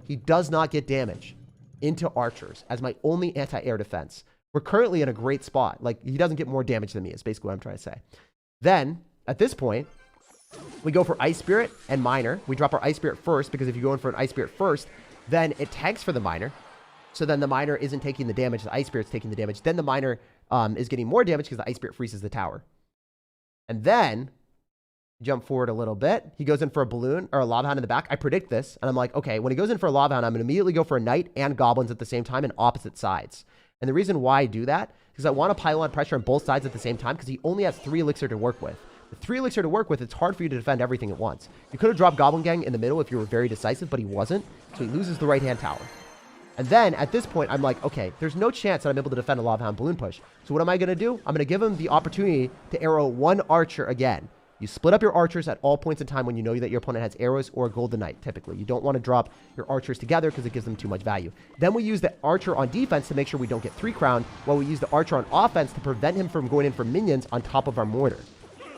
he does not get damage into archers as my only anti-air defense. We're currently in a great spot. Like, he doesn't get more damage than me is basically what I'm trying to say. Then, at this point, we go for Ice Spirit and Miner. We drop our Ice Spirit first because if you go in for an Ice Spirit first, then it tanks for the Miner. So then the Miner isn't taking the damage. The Ice Spirit's taking the damage. Then the Miner is getting more damage because the Ice Spirit freezes the tower. And then, jump forward a little bit. He goes in for a balloon or a Lava Hound in the back. I predict this. And I'm like, okay, when he goes in for a Lava Hound, I'm going to immediately go for a Knight and Goblins at the same time in opposite sides. And the reason why I do that is because I want to pile on pressure on both sides at the same time because he only has 3 elixir to work with. With 3 elixir to work with, it's hard for you to defend everything at once. You could have dropped Goblin Gang in the middle if you were very decisive, but he wasn't. So he loses the right-hand tower. And then, at this point, I'm like, okay, there's no chance that I'm able to defend a Lava Hound balloon push. So what am I going to do? I'm going to give him the opportunity to arrow 1 archer again. You split up your archers at all points in time when you know that your opponent has arrows or a golden knight, typically. You don't want to drop your archers together because it gives them too much value. Then we use the archer on defense to make sure we don't get 3 crown, while we use the archer on offense to prevent him from going in for minions on top of our mortar.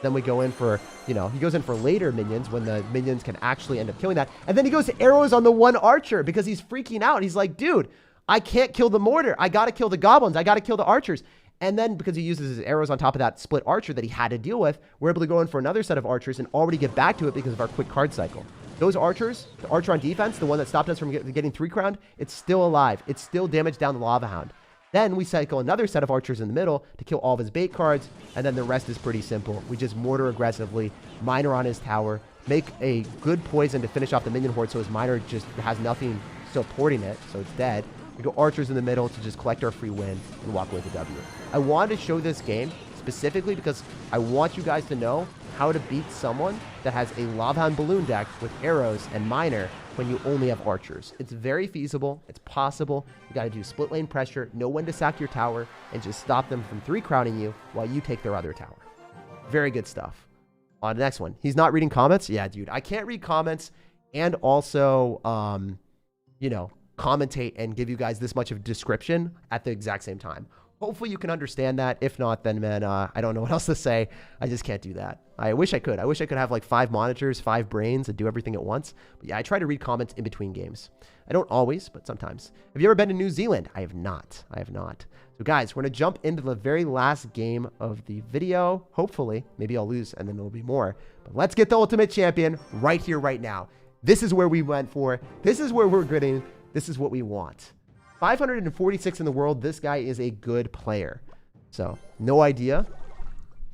Then we go in for, you know, he goes in for later minions when the minions can actually end up killing that. And then he goes to arrows on the 1 archer because he's freaking out. He's like, dude, I can't kill the mortar. I got to kill the goblins. I got to kill the archers. And then because he uses his arrows on top of that split archer that he had to deal with, we're able to go in for another set of archers and already get back to it because of our quick card cycle. Those archers, the archer on defense, the one that stopped us from getting 3 crowned, it's still alive. It's still damaged down the Lava Hound. Then we cycle another set of archers in the middle to kill all of his bait cards, and then the rest is pretty simple. We just mortar aggressively, miner on his tower, make a good poison to finish off the minion horde so his miner just has nothing supporting it, so it's dead. We go archers in the middle to just collect our free win and walk away with the W. I wanted to show this game specifically because I want you guys to know how to beat someone that has a Lava Hound Balloon deck with arrows and miner when you only have archers. It's very feasible. It's possible. You got to do split lane pressure, know when to sack your tower, and just stop them from 3 crowning you while you take their other tower. Very good stuff. On the next one. He's not reading comments? Yeah, dude. I can't read comments and also, you know, commentate and give you guys this much of description at the exact same time. Hopefully you can understand that. If not, then, man, I don't know what else to say. I just can't do that. I wish I could. I wish I could have like 5 monitors, 5 brains, and do everything at once. But yeah, I try to read comments in between games. I don't always, but sometimes. Have you ever been to New Zealand? I have not. I have not. So guys, we're going to jump into the very last game of the video. Hopefully. Maybe I'll lose and then there'll be more. But let's get the Ultimate Champion right here, right now. This is where we went for. This is where we're getting. This is what we want. 546 in the world. This guy is a good player. So no idea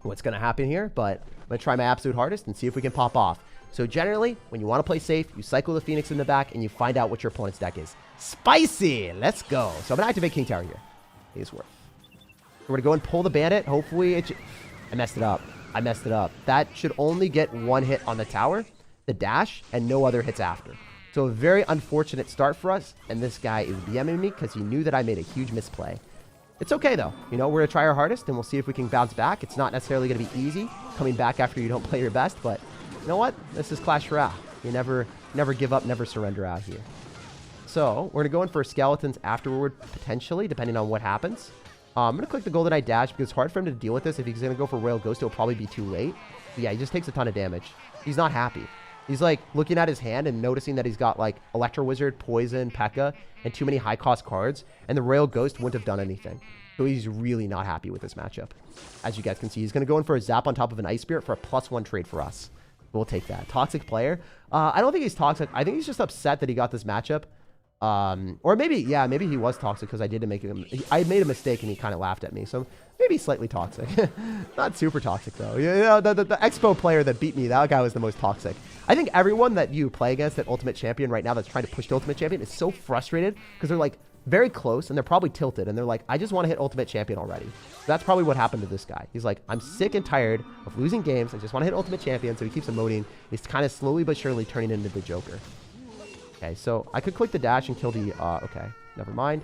what's going to happen here, but I'm going to try my absolute hardest and see if we can pop off. So generally, when you want to play safe, you cycle the Phoenix in the back and you find out what your opponent's deck is. Spicy! Let's go. So I'm going to activate King Tower here. It's worth. We're going to go and pull the bandit. Hopefully it... I messed it up. I messed it up. That should only get 1 hit on the tower, the dash, and no other hits after. So a very unfortunate start for us, and this guy is BMing me because he knew that I made a huge misplay. It's okay, though. You know, we're going to try our hardest, and we'll see if we can bounce back. It's not necessarily going to be easy coming back after you don't play your best, but you know what? This is Clash Royale. You never give up, never surrender out here. So we're going to go in for skeletons afterward, potentially, depending on what happens. I'm going to click the Golden Eye Dash because it's hard for him to deal with this. If he's going to go for Royal Ghost, it'll probably be too late. But yeah, he just takes a ton of damage. He's not happy. He's like looking at his hand and noticing that he's got like Electro Wizard, Poison, P.E.K.K.A, and too many high cost cards. And the Royal Ghost wouldn't have done anything. So he's really not happy with this matchup. As you guys can see, he's going to go in for a Zap on top of an Ice Spirit for a +1 trade for us. We'll take that. Toxic player. I don't think he's toxic. I think he's just upset that he got this matchup. Or maybe, yeah, maybe he was toxic because I made a mistake and he kind of laughed at me. So maybe slightly toxic. Not super toxic though. You know, the Expo player that beat me, that guy was the most toxic. I think everyone that you play against at Ultimate Champion right now that's trying to push to Ultimate Champion is so frustrated because they're like very close and they're probably tilted and they're like, I just want to hit Ultimate Champion already. So that's probably what happened to this guy. He's like, I'm sick and tired of losing games. I just want to hit Ultimate Champion. So he keeps emoting. He's kind of slowly but surely turning into the Joker. Okay, so I could click the dash and kill the, okay, never mind.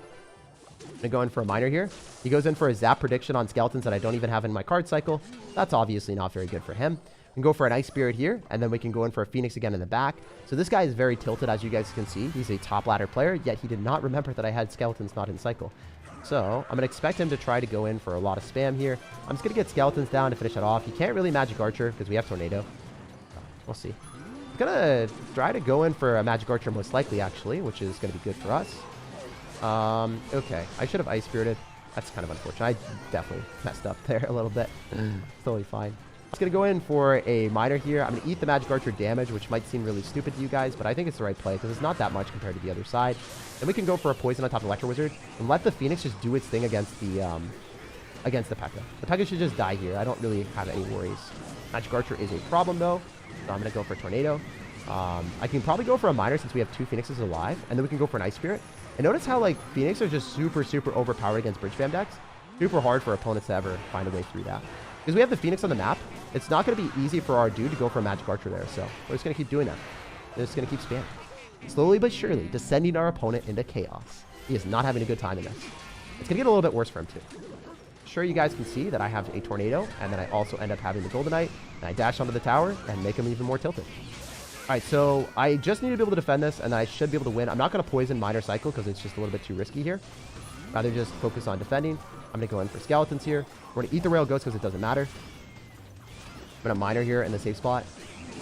I'm going to go in for a miner here. He goes in for a zap prediction on skeletons that I don't even have in my card cycle. That's obviously not very good for him. We can go for an Ice Spirit here, and then we can go in for a Phoenix again in the back. So this guy is very tilted, as you guys can see. He's a top ladder player, yet he did not remember that I had skeletons not in cycle. So I'm going to expect him to try to go in for a lot of spam here. I'm just going to get skeletons down to finish it off. He can't really Magic Archer because we have Tornado. So we'll see. Gonna try to go in for a Magic Archer most likely, actually, which is gonna be good for us. Okay, I should have Ice Spirited. That's kind of unfortunate. I definitely messed up there a little bit. Totally fine. I'm just gonna go in for a miner here. I'm gonna eat the Magic Archer damage, which might seem really stupid to you guys, but I think it's the right play because it's not that much compared to the other side. Then we can go for a Poison on top of Electro Wizard and let the Phoenix just do its thing against the P.E.K.K.A. The P.E.K.K.A should just die here. I don't really have any worries. Magic Archer is a problem though. So I'm going to go for a Tornado. I can probably go for a Miner since we have 2 Phoenixes alive. And then we can go for an Ice Spirit. And notice how, like, Phoenix are just super, super overpowered against Bridge Spam decks. Super hard for opponents to ever find a way through that. Because we have the Phoenix on the map, it's not going to be easy for our dude to go for a Magic Archer there. So we're just going to keep doing that. We're just going to keep spamming. Slowly but surely, descending our opponent into chaos. He is not having a good time in this. It's going to get a little bit worse for him, too. Sure, you guys can see that I have a Tornado, and then I also end up having the Golden Knight, and I dash onto the tower and make him even more tilted. All right, so I just need to be able to defend this, and I should be able to win. I'm not going to poison Miner Cycle because it's just a little bit too risky here. Rather just focus on defending. I'm going to go in for skeletons here. We're going to eat the Royal Ghost because it doesn't matter. I'm going to Miner here in the safe spot,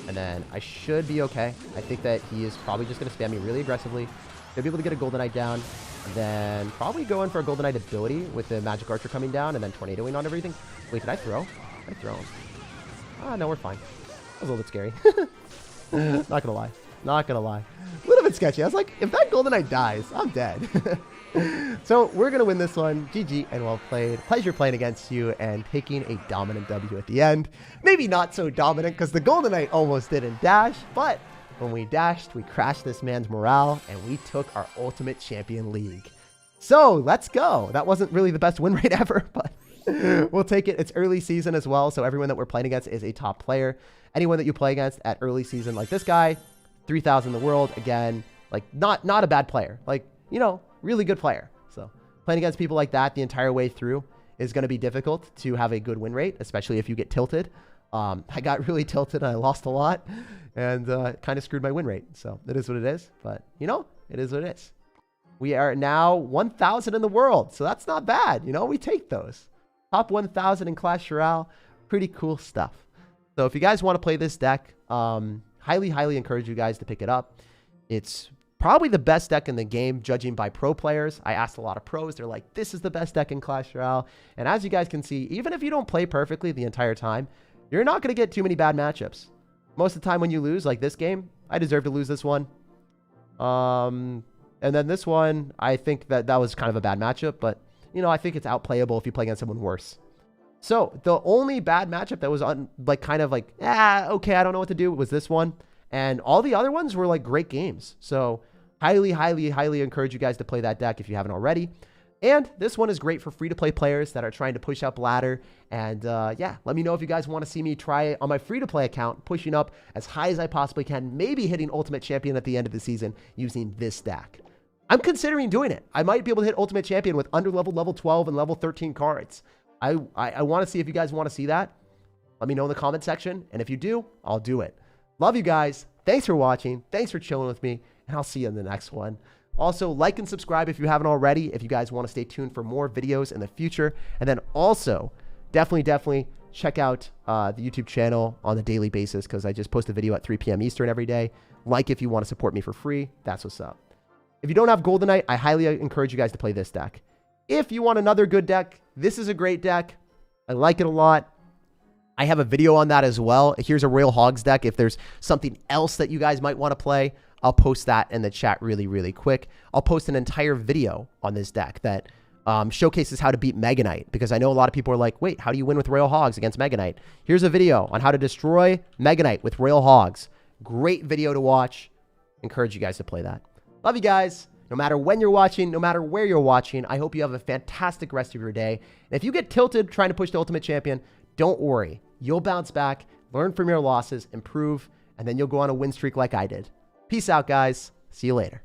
and then I should be okay. I think that he is probably just going to spam me really aggressively. Should be able to get a Golden Knight down. And then probably go in for a Golden Knight ability with the Magic Archer coming down and then Tornadoing on everything. Wait, did I throw? Did I throw him? Ah, no, we're fine. That was a little bit scary. Not gonna lie. Not gonna lie. A little bit sketchy. I was like, if that Golden Knight dies, I'm dead. So we're gonna win this one. GG and well played. Pleasure playing against you and taking a dominant W at the end. Maybe not so dominant because the Golden Knight almost didn't dash, but when we dashed, we crashed this man's morale, and we took our Ultimate Champion League. So, let's go. That wasn't really the best win rate ever, but We'll take it. It's early season as well, so everyone that we're playing against is a top player. Anyone that you play against at early season, like this guy, 3,000 in the world, again, like not a bad player, like, you know, really good player. So playing against people like that the entire way through is going to be difficult to have a good win rate, especially if you get tilted. I got really tilted and I lost a lot and kind of screwed my win rate. So it is what it is, but you know, it is what it is. We are now 1,000 in the world, so that's not bad. You know, we take those. Top 1,000 in Clash Royale, pretty cool stuff. So if you guys want to play this deck, highly encourage you guys to pick it up. It's probably the best deck in the game, judging by pro players. I asked a lot of pros. They're like, this is the best deck in Clash Royale. And as you guys can see, even if you don't play perfectly the entire time, you're not going to get too many bad matchups. Most of the time when you lose, like this game, I deserve to lose this one. And then this one, I think that was kind of a bad matchup, but, you know, I think it's outplayable if you play against someone worse. So the only bad matchup that was on, like, kind of like, okay, I don't know what to do, was this one. And all the other ones were, like, great games. So highly encourage you guys to play that deck if you haven't already. And this one is great for free-to-play players that are trying to push up ladder. And yeah, let me know if you guys want to see me try on my free-to-play account, pushing up as high as I possibly can, maybe hitting Ultimate Champion at the end of the season using this deck. I'm considering doing it. I might be able to hit Ultimate Champion with level 12 and level 13 cards. I want to see if you guys want to see that. Let me know in the comment section. And if you do, I'll do it. Love you guys. Thanks for watching. Thanks for chilling with me. And I'll see you in the next one. Also, like and subscribe if you haven't already, if you guys want to stay tuned for more videos in the future. And then also, definitely check out the YouTube channel on a daily basis, because I just post a video at 3 p.m. Eastern every day. Like if you want to support me for free. That's what's up. If you don't have Goldenite, I highly encourage you guys to play this deck. If you want another good deck, this is a great deck. I like it a lot. I have a video on that as well. Here's a Royal Hogs deck. If there's something else that you guys might want to play, I'll post that in the chat really quick. I'll post an entire video on this deck that showcases how to beat Mega Knight, because I know a lot of people are like, wait, how do you win with Royal Hogs against Mega Knight? Here's a video on how to destroy Mega Knight with Royal Hogs. Great video to watch. Encourage you guys to play that. Love you guys. No matter when you're watching, no matter where you're watching, I hope you have a fantastic rest of your day. And if you get tilted trying to push the Ultimate Champion, don't worry. You'll bounce back, learn from your losses, improve, and then you'll go on a win streak like I did. Peace out, guys. See you later.